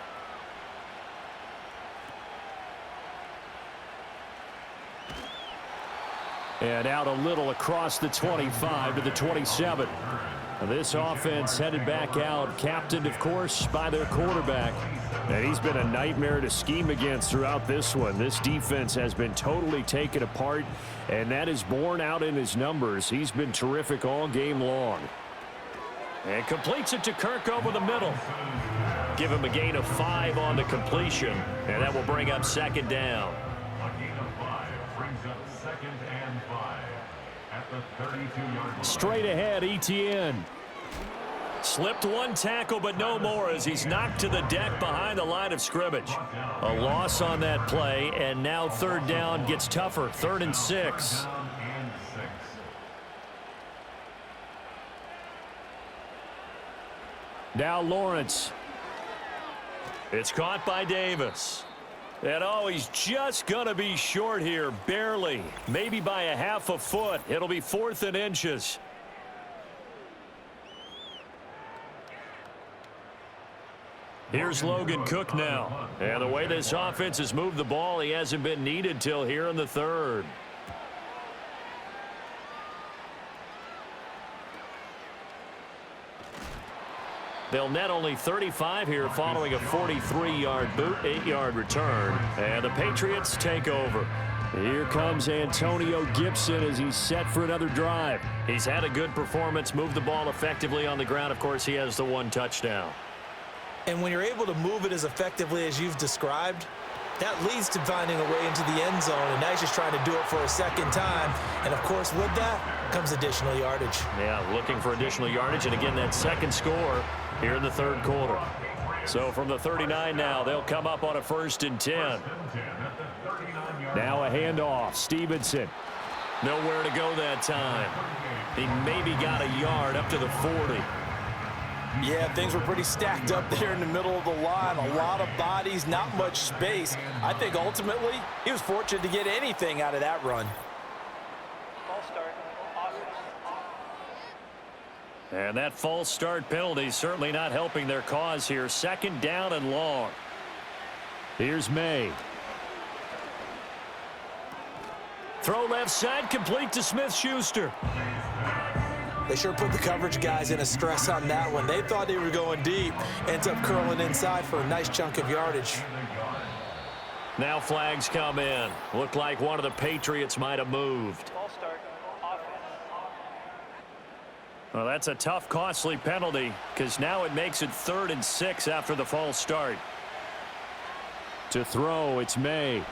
And out a little across the 25 to the 27. This offense headed back out, captained, of course, by their quarterback. And he's been a nightmare to scheme against throughout this one. This defense has been totally taken apart, and that is borne out in his numbers. He's been terrific all game long. And completes it to Kirk over the middle. Give him a gain of 5 on the completion, and that will bring up 2nd down. A gain of 5 brings up 2nd and 5 at the 32-yard line. Straight ahead, Etienne. Slipped one tackle, but no more as he's knocked to the deck behind the line of scrimmage. A loss on that play, and now 3rd down gets tougher. 3rd and 6. Now Lawrence. It's caught by Davis. And oh, he's just going to be short here, barely. Maybe by a half a foot. It'll be 4th and inches. Here's Logan Cook now. And the way this offense has moved the ball, he hasn't been needed till here in the 3rd. They'll net only 35 here following a 43-yard boot, 8-yard return. And the Patriots take over. Here comes Antonio Gibson as he's set for another drive. He's had a good performance, moved the ball effectively on the ground. Of course, he has the 1 touchdown. And when you're able to move it as effectively as you've described, that leads to finding a way into the end zone, and now he's just trying to do it for a second time. And, of course, with that comes additional yardage. Yeah, looking for additional yardage, and again, that second score here in the third quarter. So from the 39 now, they'll come up on a 1st and 10. Now a handoff. Stevenson. Nowhere to go that time. He maybe got a yard up to the 40. Yeah, things were pretty stacked up there in the middle of the line. A lot of bodies, not much space. I think ultimately he was fortunate to get anything out of that run. And that false start penalty certainly not helping their cause here. 2nd down and long. Here's May. Throw left side, complete to Smith-Schuster. They sure put the coverage guys in a stress on that one. They thought they were going deep. Ends up curling inside for a nice chunk of yardage. Now flags come in. Looked like one of the Patriots might have moved. Well, that's a tough, costly penalty because now it makes it 3rd and 6 after the false start. To throw, it's May.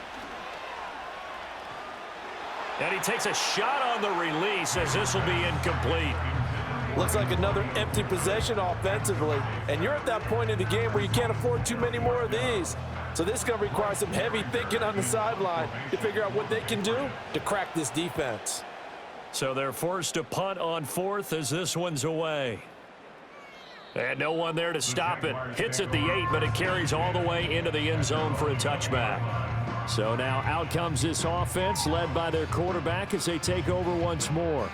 And he takes a shot on the release as this will be incomplete. Looks like another empty possession offensively. And you're at that point in the game where you can't afford too many more of these. So this is going to require some heavy thinking on the sideline to figure out what they can do to crack this defense. So they're forced to punt on 4th as this one's away. And no one there to stop it. Hits at the 8, but it carries all the way into the end zone for a touchback. So now out comes this offense led by their quarterback as they take over once more.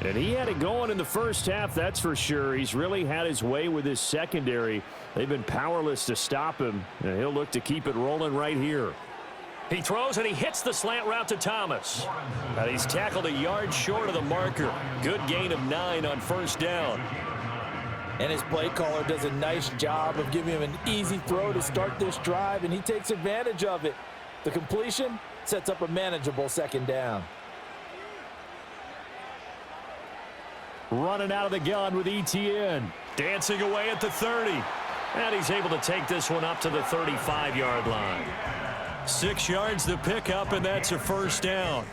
And he had it going in the first half, that's for sure. He's really had his way with his secondary. They've been powerless to stop him, and he'll look to keep it rolling right here. He throws and he hits the slant route to Thomas. And he's tackled a yard short of the marker. Good gain of 9 on 1st down. And his play caller does a nice job of giving him an easy throw to start this drive, and he takes advantage of it. The completion sets up a manageable 2nd down. Running out of the gun with ETN. Dancing away at the 30. And he's able to take this one up to the 35-yard line. 6 yards to pick up, and that's a 1st down.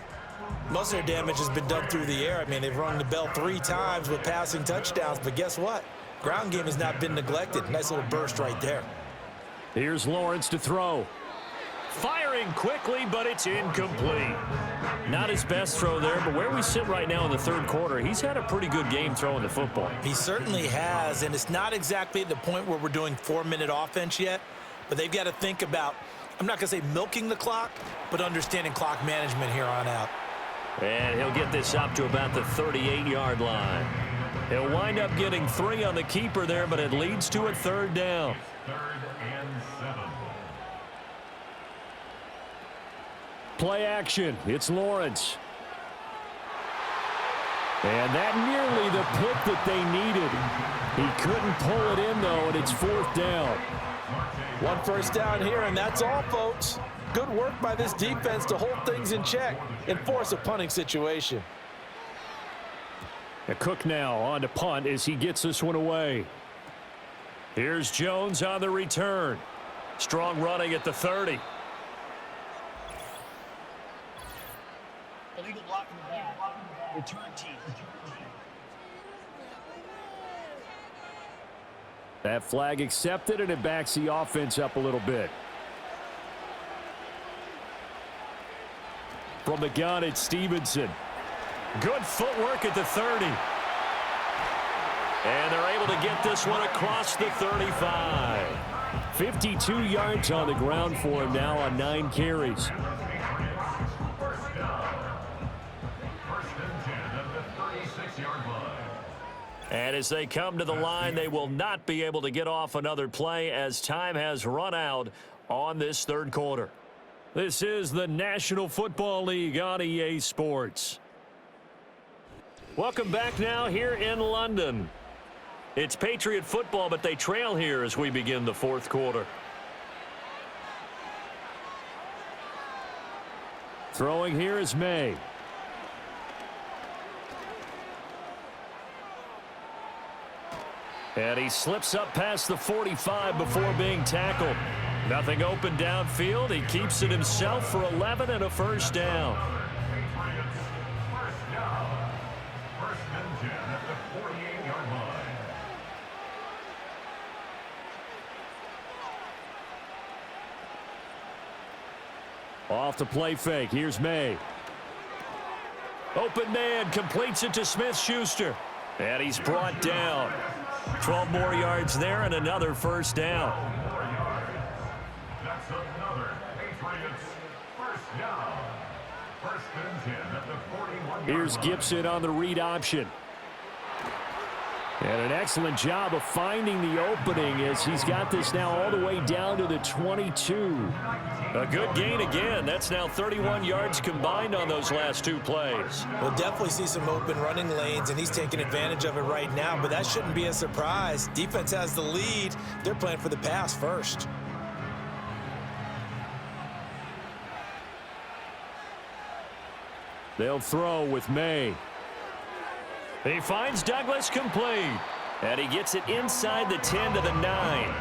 Most of their damage has been done through the air. I mean, they've rung the bell 3 times with passing touchdowns, but guess what? Ground game has not been neglected. Nice little burst right there. Here's Lawrence to throw. Firing quickly, but it's incomplete. Not his best throw there, but where we sit right now in the third quarter, he's had a pretty good game throwing the football. He certainly has, and it's not exactly at the point where we're doing 4-minute offense yet, but they've got to think about, I'm not going to say milking the clock, but understanding clock management here on out. And he'll get this up to about the 38-yard line. He'll wind up getting 3 on the keeper there, but it leads to a 3rd down. 3rd and 7. Play action. It's Lawrence. And that nearly the pick that they needed. He couldn't pull it in, though, and it's 4th down. 1 1st down here, and that's all, folks. Good work by this defense to hold things in check and force a punting situation. Cook now on to punt as he gets this one away. Here's Jones on the return. Strong running at the 30. Illegal blocking the ball. Return team. That flag accepted, and it backs the offense up a little bit. From the gun, it's Stevenson. Good footwork at the 30. And they're able to get this one across the 35. 52 yards on the ground for him now on 9 carries. 1st and 10 at the 36-yard line. And as they come to the line, they will not be able to get off another play as time has run out on this third quarter. This is the National Football League on EA Sports. Welcome back now here in London. It's Patriot football, but they trail here as we begin the fourth quarter. Throwing here is May. And he slips up past the 45 before being tackled. Nothing open downfield. He keeps it himself for 11 and a first down. Patriots, first down. First and 10 at the 48-yard line. Off the play fake. Here's May. Open man completes it to Smith-Schuster. And he's brought down. 12 more yards there and another first down. 4 yards. That's another Patriots first down. First and 10 at the 41-yard Here's line. Gibson on the read option. And an excellent job of finding the opening as he's got this now all the way down to the 22. A good gain again. That's now 31 yards combined on those last two plays. We'll definitely see some open running lanes, and he's taking advantage of it right now, but that shouldn't be a surprise. Defense has the lead. They're playing for the pass first. They'll throw with May. He finds Douglas complete. And he gets it inside the 10 to the 9.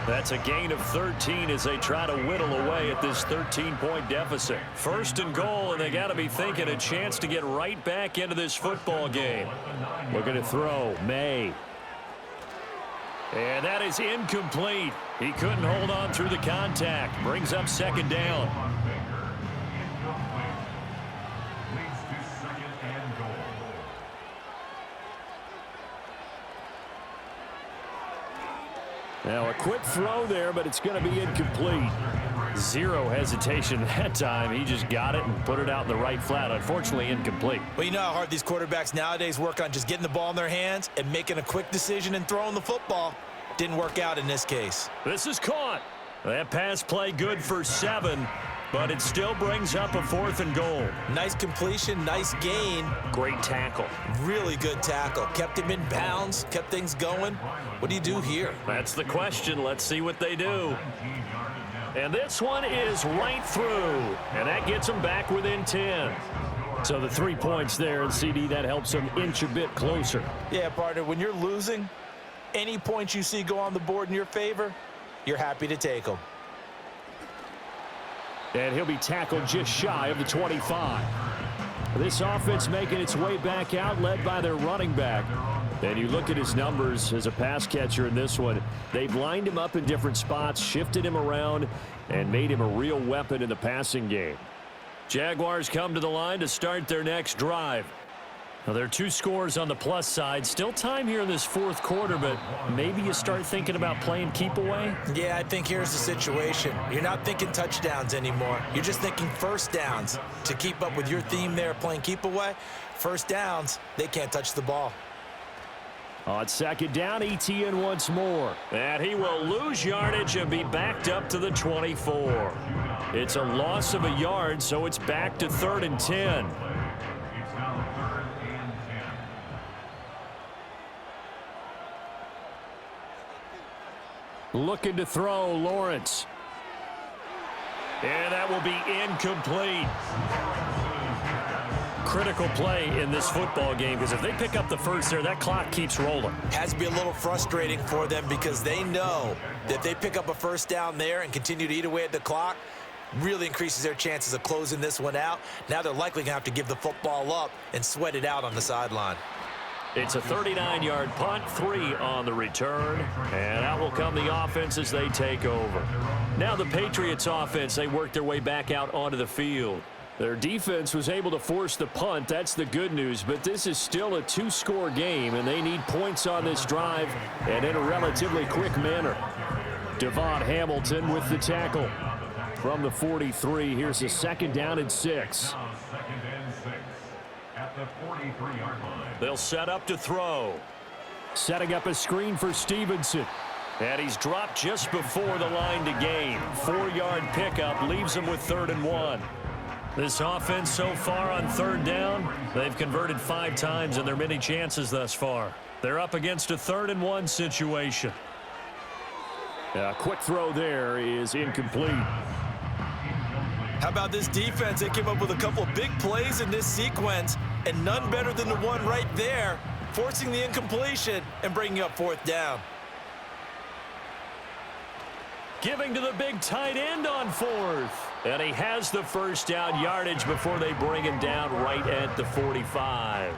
That's a gain of 13 as they try to whittle away at this 13-point deficit. First and goal, and they got to be thinking a chance to get right back into this football game. Looking to throw, May. And that is incomplete. He couldn't hold on through the contact. Brings up second down. Leads to second and goal. Now a quick throw there, but it's going to be incomplete. Zero hesitation that time. He just got it and put it out in the right flat. Unfortunately, incomplete. Well, you know how hard these quarterbacks nowadays work on just getting the ball in their hands and making a quick decision and throwing the football. Didn't work out in this case. This is caught. That pass play good for 7, but it still brings up a 4th and goal. Nice completion, nice gain. Great tackle. Really good tackle. Kept him in bounds, kept things going. What do you do here? That's the question. Let's see what they do. And this one is right through, and that gets them back within 10. So the 3 points there, and CD, that helps them inch a bit closer. Yeah, partner, when you're losing, any points you see go on the board in your favor, you're happy to take them. And he'll be tackled just shy of the 25. This offense making its way back out, led by their running back. And you look at his numbers as a pass catcher in this one. They've lined him up in different spots, shifted him around, and made him a real weapon in the passing game. Jaguars come to the line to start their next drive. Now, there are 2 scores on the plus side. Still time here in this 4th quarter, but maybe you start thinking about playing keep away? Yeah, I think here's the situation. You're not thinking touchdowns anymore. You're just thinking first downs. To keep up with your theme there, playing keep away, first downs, they can't touch the ball. On second down, ETN once more. And he will lose yardage and be backed up to the 24. It's a loss of a yard, so it's back to 3rd and 10. It's now 3rd and 10. Looking to throw, Lawrence. And that will be incomplete. Critical play in this football game, because if they pick up the first there, that clock keeps rolling. Has to be a little frustrating for them because they know that if they pick up a first down there and continue to eat away at the clock, really increases their chances of closing this one out. Now they're likely going to have to give the football up and sweat it out on the sideline. It's a 39-yard punt, 3 on the return, and out will come the offense as they take over. Now the Patriots offense, they work their way back out onto the field. Their defense was able to force the punt. That's the good news, but this is still a 2-score game, and they need points on this drive and in a relatively quick manner. Devon Hamilton with the tackle. From the 43, here's a 2nd down and 6. Now 2nd and 6 at the 43-yard line. They'll set up to throw. Setting up a screen for Stevenson. And he's dropped just before the line to gain. 4-yard pickup leaves him with 3rd and 1. This offense so far on 3rd down, they've converted 5 times in their many chances thus far. They're up against a 3rd and 1 situation. A quick throw there is incomplete. How about this defense? They came up with a couple of big plays in this sequence, and none better than the one right there forcing the incompletion and bringing up 4th down. Giving to the big tight end on 4th. And he has the first down yardage before they bring him down right at the 45.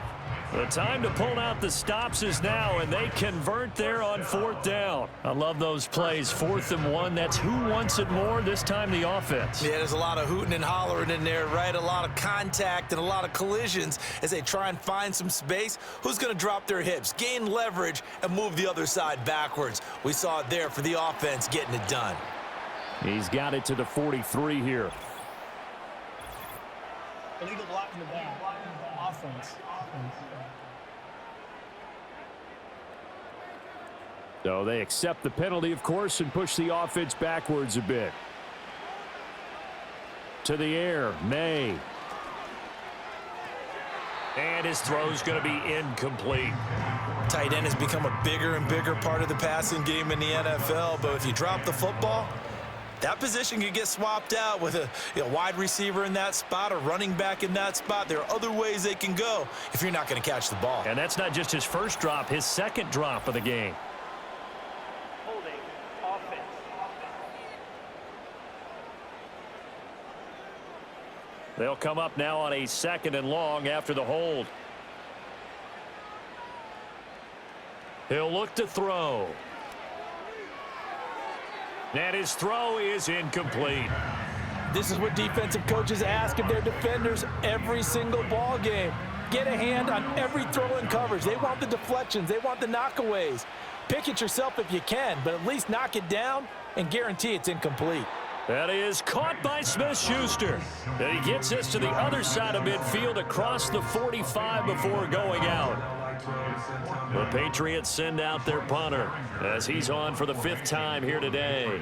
The time to pull out the stops is now, and they convert there on 4th down. I love those plays. 4th and 1. That's who wants it more, this time the offense. Yeah, there's a lot of hooting and hollering in there, right? A lot of contact and a lot of collisions as they try and find some space. Who's going to drop their hips, gain leverage, and move the other side backwards? We saw it there for the offense getting it done. He's got it to the 43 here. Illegal block in the back. Offense. So they accept the penalty, of course, and push the offense backwards a bit. To the air, May. And his throw's going to be incomplete. Tight end has become a bigger and bigger part of the passing game in the NFL, but if you drop the football, that position could get swapped out with a wide receiver in that spot, a running back in that spot. There are other ways they can go if you're not going to catch the ball. And that's not just his first drop, his second drop of the game. They'll come up now on a 2nd and long after the hold. He'll look to throw. And his throw is incomplete. This is what defensive coaches ask of their defenders every single ball game. Get a hand on every throw in coverage. They want the deflections. They want the knockaways. Pick it yourself if you can, but at least knock it down and guarantee it's incomplete. That is caught by Smith-Schuster. And he gets us to the other side of midfield across the 45 before going out. The Patriots send out their punter as he's on for the 5th time here today.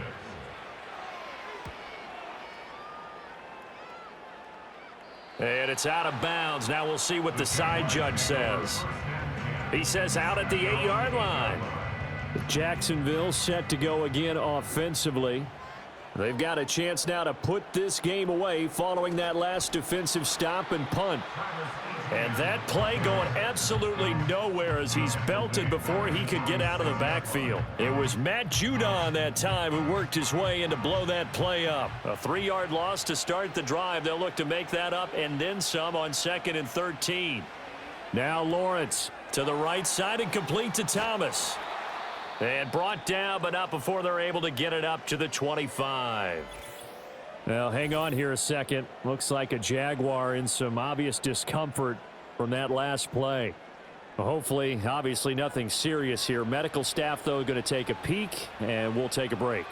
And it's out of bounds. Now we'll see what the side judge says. He says out at the 8-yard line. Jacksonville set to go again offensively. They've got a chance now to put this game away following that last defensive stop and punt. And that play going absolutely nowhere as he's belted before he could get out of the backfield. It was Matt Judon that time who worked his way in to blow that play up. A 3-yard loss to start the drive. They'll look to make that up and then some on 2nd and 13. Now Lawrence to the right side and complete to Thomas. And brought down, but not before they're able to get it up to the 25. Now, hang on here a second. Looks like a Jaguar in some obvious discomfort from that last play. Hopefully, obviously nothing serious here. Medical staff, though, going to take a peek, and we'll take a break.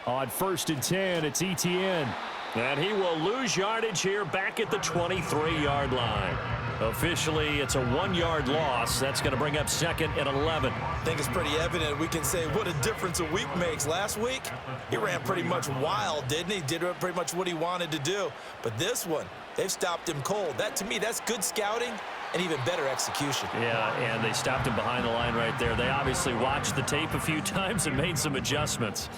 On 1st and 10, it's Etienne. And he will lose yardage here back at the 23-yard line. Officially, it's a 1-yard loss. That's going to bring up 2nd and 11. I think it's pretty evident. We can say what a difference a week makes. Last week, he ran pretty much wild, didn't he? Did pretty much what he wanted to do. But this one, they've stopped him cold. That, to me, that's good scouting and even better execution. Yeah, and they stopped him behind the line right there. They obviously watched the tape a few times and made some adjustments.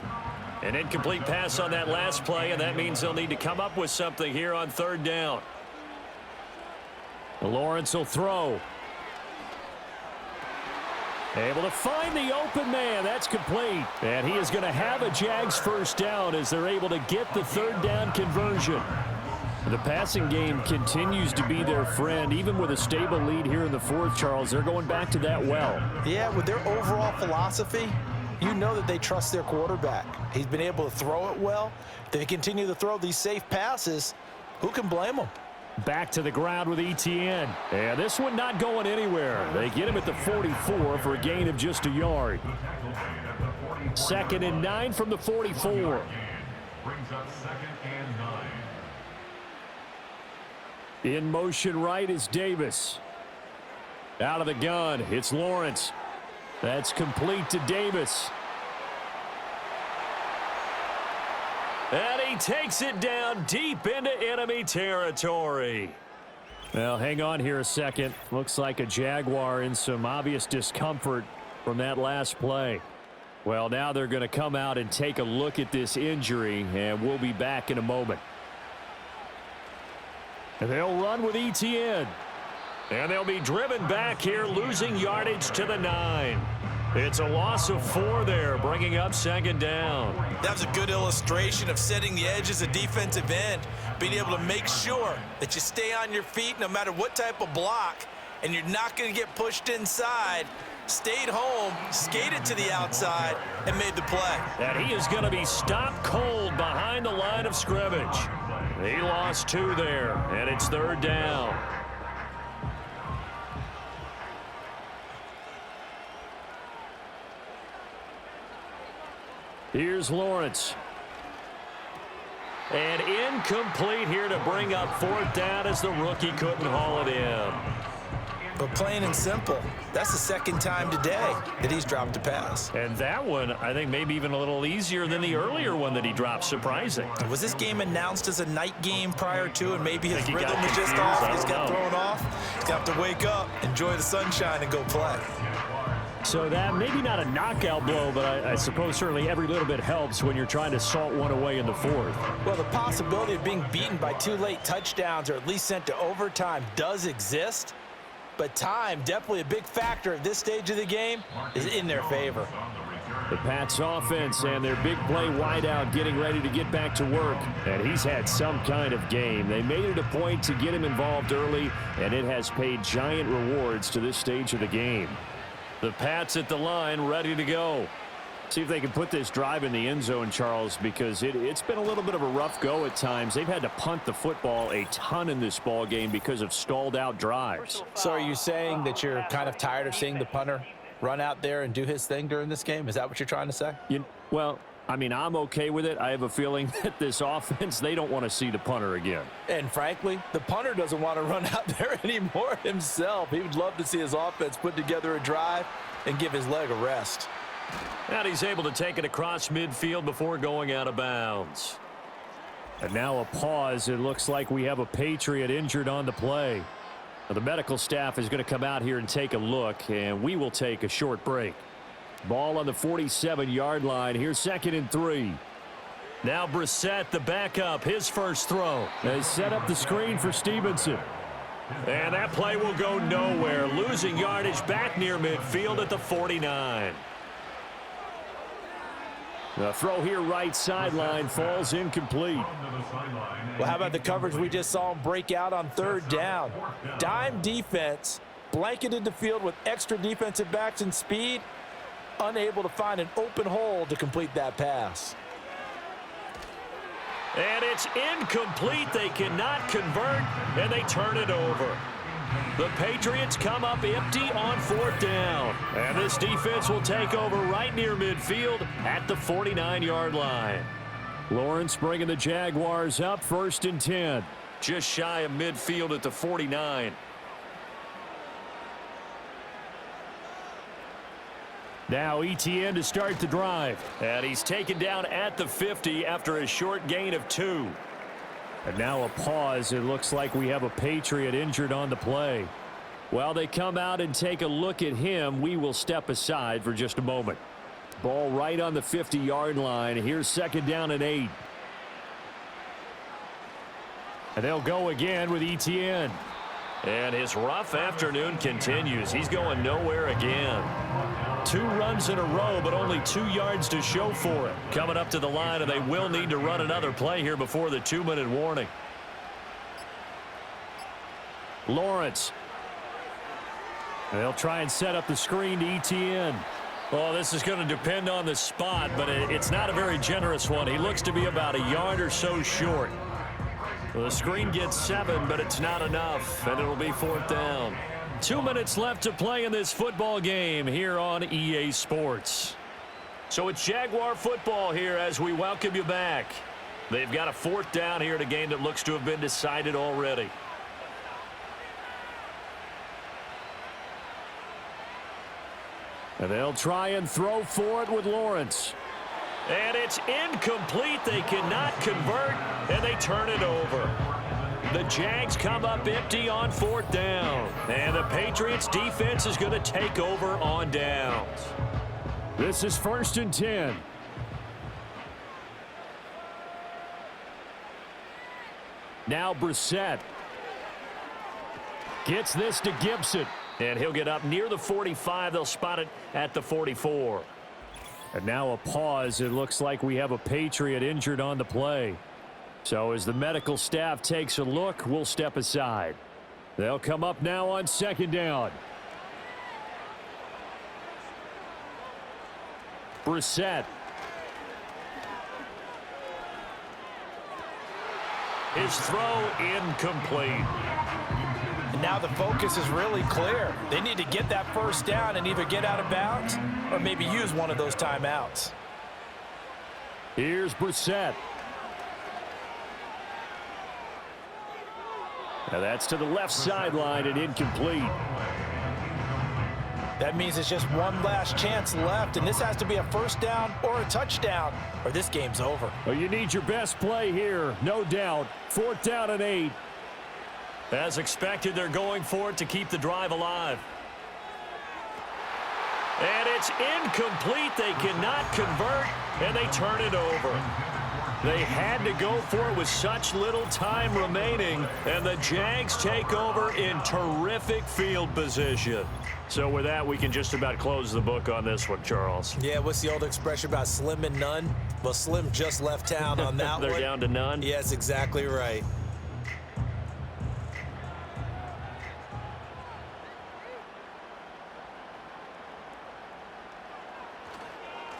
An incomplete pass on that last play, and that means they'll need to come up with something here on 3rd down. Lawrence will throw. Able to find the open man. That's complete. And he is going to have a Jags first down as they're able to get the 3rd down conversion. The passing game continues to be their friend. Even with a stable lead here in the 4th, Charles, they're going back to that well. Yeah, with their overall philosophy, you know that they trust their quarterback. He's been able to throw it well. If they continue to throw these safe passes, who can blame them? Back to the ground with Etienne. And this one not going anywhere. They get him at the 44 for a gain of just a yard. 2nd and 9 from the 44. Brings up 2nd and 9. In motion right is Davis. Out of the gun, it's Lawrence. That's complete to Davis. And he takes it down deep into enemy territory. Well, hang on here a second. Looks like a Jaguar in some obvious discomfort from that last play. Well, now they're going to come out and take a look at this injury, and we'll be back in a moment. And they'll run with Etienne. And they'll be driven back here, losing yardage to the 9. It's a loss of 4 there, bringing up second down. That was a good illustration of setting the edge as a defensive end, being able to make sure that you stay on your feet no matter what type of block, and you're not going to get pushed inside. Stayed home, skated to the outside, and made the play. And he is going to be stopped cold behind the line of scrimmage. He lost 2 there, and it's third down. Here's Lawrence. And incomplete here to bring up fourth down as the rookie couldn't haul it in. But plain and simple, that's the second time today that he's dropped a pass. And that one, I think, maybe even a little easier than the earlier one that he dropped. Surprising. Was this game announced as a night game prior to, and maybe his he rhythm got was just confused. off? I He's don't got know. thrown off. He's going to have to wake up, enjoy the sunshine, and go play. So that maybe not a knockout blow, but I suppose certainly every little bit helps when you're trying to salt one away in the fourth. Well, the possibility of being beaten by 2 late touchdowns or at least sent to overtime does exist, but time, definitely a big factor at this stage of the game, is in their favor. The Pats offense and their big play wideout getting ready to get back to work. And he's had some kind of game. They made it a point to get him involved early, and it has paid giant rewards to this stage of the game. The Pats at the line, ready to go. See if they can put this drive in the end zone, Charles, because it's been a little bit of a rough go at times. They've had to punt the football a ton in this ball game because of stalled out drives. So are you saying that you're kind of tired of seeing the punter run out there and do his thing during this game? Is that what you're trying to say? Well, I mean, I'm okay with it. I have a feeling that this offense, they don't want to see the punter again. And frankly, the punter doesn't want to run out there anymore himself. He would love to see his offense put together a drive and give his leg a rest. And he's able to take it across midfield before going out of bounds. And now a pause. It looks like we have a Patriot injured on the play. Now, the medical staff is going to come out here and take a look, and we will take a short break. Ball on the 47-yard line. Here's 2nd and 3. Now Brissett, the backup, his first throw. They set up the screen for Stevenson. And that play will go nowhere. Losing yardage back near midfield at the 49. The throw here right sideline falls incomplete. Well, how about the coverage we just saw him break out on 3rd down? Dime defense, blanketed the field with extra defensive backs and speed, unable to find an open hole to complete that pass. And it's incomplete. They cannot convert, and they turn it over. The Patriots come up empty on 4th down. And this defense will take over right near midfield at the 49-yard line. Lawrence bringing the Jaguars up 1st and 10. Just shy of midfield at the 49. Now ETN to start the drive. And he's taken down at the 50 after a short gain of 2. And now a pause. It looks like we have a Patriot injured on the play. While they come out and take a look at him, we will step aside for just a moment. Ball right on the 50-yard line. Here's 2nd down and 8. And they'll go again with ETN. And his rough afternoon continues. He's going nowhere again. 2 runs in a row, but only 2 yards to show for it. Coming up to the line, and they will need to run another play here before the 2-minute warning. Lawrence. They'll try and set up the screen to ETN. Well, this is going to depend on the spot, but it's not a very generous one. He looks to be about a yard or so short. Well, the screen gets 7, but it's not enough, and it'll be 4th down. 2 minutes left to play in this football game here on EA Sports. So it's Jaguar football here as we welcome you back. They've got a 4th down here in a game that looks to have been decided already. And they'll try and throw for it with Lawrence. And it's incomplete. They cannot convert, and they turn it over. The Jags come up empty on 4th down. And the Patriots defense is going to take over on downs. This is 1st and 10. Now Brissett. Gets this to Gibson. And he'll get up near the 45. They'll spot it at the 44. And now a pause. It looks like we have a Patriot injured on the play. So as the medical staff takes a look, we'll step aside. They'll come up now on second down. Brissett. His throw incomplete. And now the focus is really clear. They need to get that first down and either get out of bounds or maybe use one of those timeouts. Here's Brissett. Now that's to the left sideline and incomplete. That means it's just one last chance left, and this has to be a first down or a touchdown, or this game's over. Well, you need your best play here, no doubt. 4th down and 8. As expected, they're going for it to keep the drive alive. And it's incomplete. They cannot convert, and they turn it over. They had to go for it with such little time remaining, and the Jags take over in terrific field position. So with that, we can just about close the book on this one, Charles. Yeah, what's the old expression about slim and none? Well, Slim just left town on that They're one. down to none? Yes, exactly right.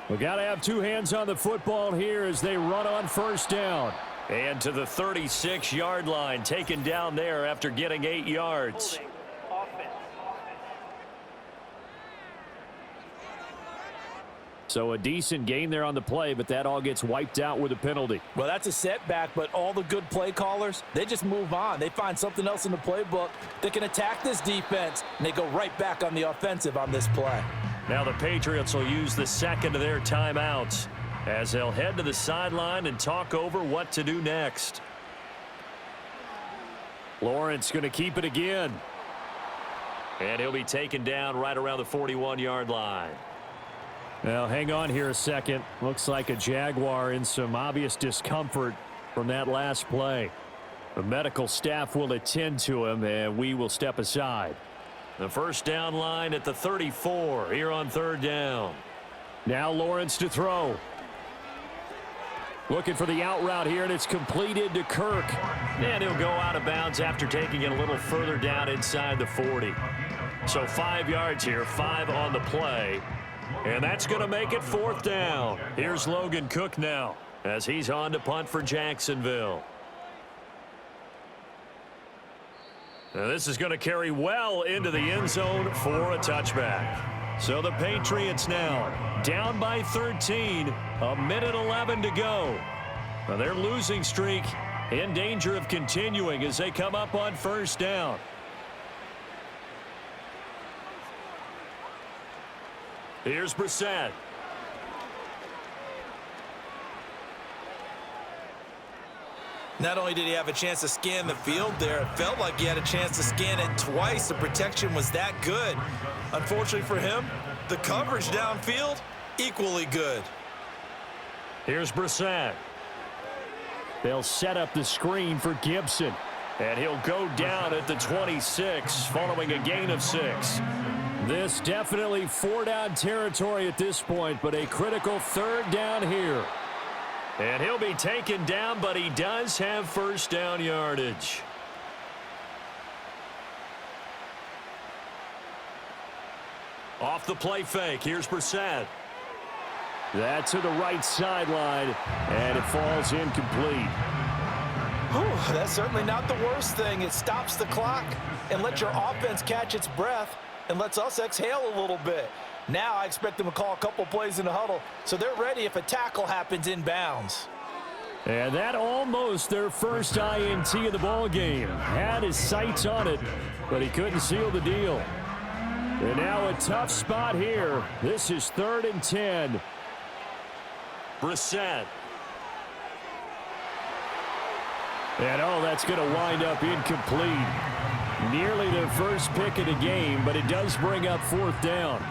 We got to have two hands on the football here as they run on first down. And to the 36-yard line, taken down there after getting 8 yards. So a decent gain there on the play, but that all gets wiped out with a penalty. Well, that's a setback, but all the good play callers, they just move on. They find something else in the playbook that can attack this defense, and they go right back on the offensive on this play. Now the Patriots will use the second of their timeouts as they'll head to the sideline and talk over what to do next. Lawrence going to keep it again. And he'll be taken down right around the 41-yard line. Now, hang on here a second. Looks like a Jaguar in some obvious discomfort from that last play. The medical staff will attend to him, and we will step aside. The first down line at the 34 here on third down. Now Lawrence to throw. Looking for the out route here, and it's completed to Kirk. And he'll go out of bounds after taking it a little further down inside the 40. So 5 yards here, 5 on the play. And that's going to make it fourth down. Here's Logan Cook now as he's on to punt for Jacksonville. Now this is going to carry well into the end zone for a touchback. So the Patriots now down by 13, a minute 11 to go. Now their losing streak in danger of continuing as they come up on first down. Here's Brissett. Not only did he have a chance to scan the field there, it felt like he had a chance to scan it twice. The protection was that good. Unfortunately for him, the coverage downfield, equally good. Here's Brissett. They'll set up the screen for Gibson. And he'll go down at the 26 following a gain of 6. This definitely 4-down territory at this point, but a critical third down here. And he'll be taken down, but he does have first down yardage. Off the play fake, here's Brissett. That's to the right sideline, and it falls incomplete. Whew, that's certainly not the worst thing. It stops the clock and lets your offense catch its breath and lets us exhale a little bit. Now I expect them to call a couple plays in the huddle so they're ready if a tackle happens inbounds. And that almost their first INT of the ball game. Had his sights on it, but he couldn't seal the deal. And now a tough spot here. This is 3rd and 10. Brissett. And that's going to wind up incomplete. Nearly the first pick of the game, but it does bring up 4th down.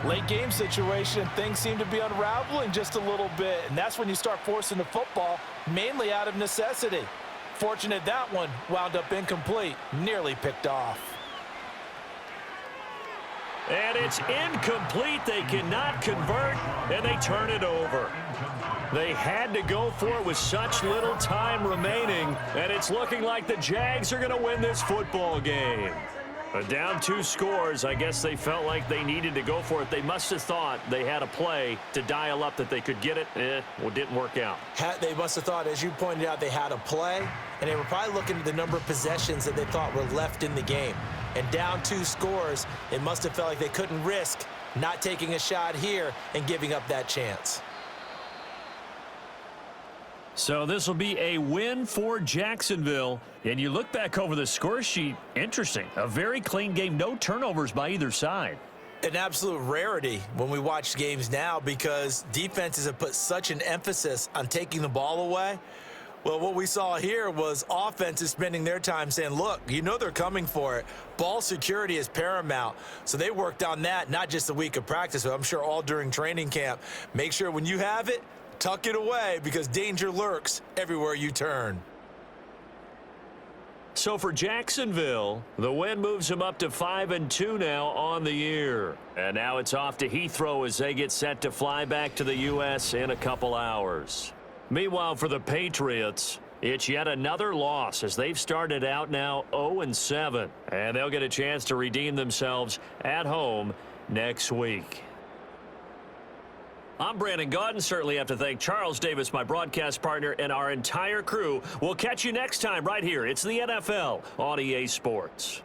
Late game situation, things seem to be unraveling just a little bit, and that's when you start forcing the football, mainly out of necessity. Fortunate that one wound up incomplete, nearly picked off. And it's incomplete. They cannot convert, and they turn it over. They had to go for it with such little time remaining, and it's looking like the Jags are going to win this football game. Down 2 scores, I guess they felt like they needed to go for it. They must have thought they had a play to dial up that they could get it. Well, it didn't work out. They must have thought, as you pointed out, they had a play, and they were probably looking at the number of possessions that they thought were left in the game. And down 2 scores, it must have felt like they couldn't risk not taking a shot here and giving up that chance. So this will be a win for Jacksonville. And you look back over the score sheet, interesting. A very clean game, no turnovers by either side. An absolute rarity when we watch games now because defenses have put such an emphasis on taking the ball away. Well, what we saw here was offenses spending their time saying, look, you know they're coming for it. Ball security is paramount. So they worked on that, not just a week of practice, but I'm sure all during training camp. Make sure when you have it, tuck it away because danger lurks everywhere you turn. So for Jacksonville, the win moves them up to 5-2 now on the year. And now it's off to Heathrow as they get set to fly back to the U.S. in a couple hours. Meanwhile, for the Patriots, it's yet another loss as they've started out now 0-7. And they'll get a chance to redeem themselves at home next week. I'm Brandon Gaudin. Certainly have to thank Charles Davis, my broadcast partner, and our entire crew. We'll catch you next time right here. It's the NFL on EA Sports.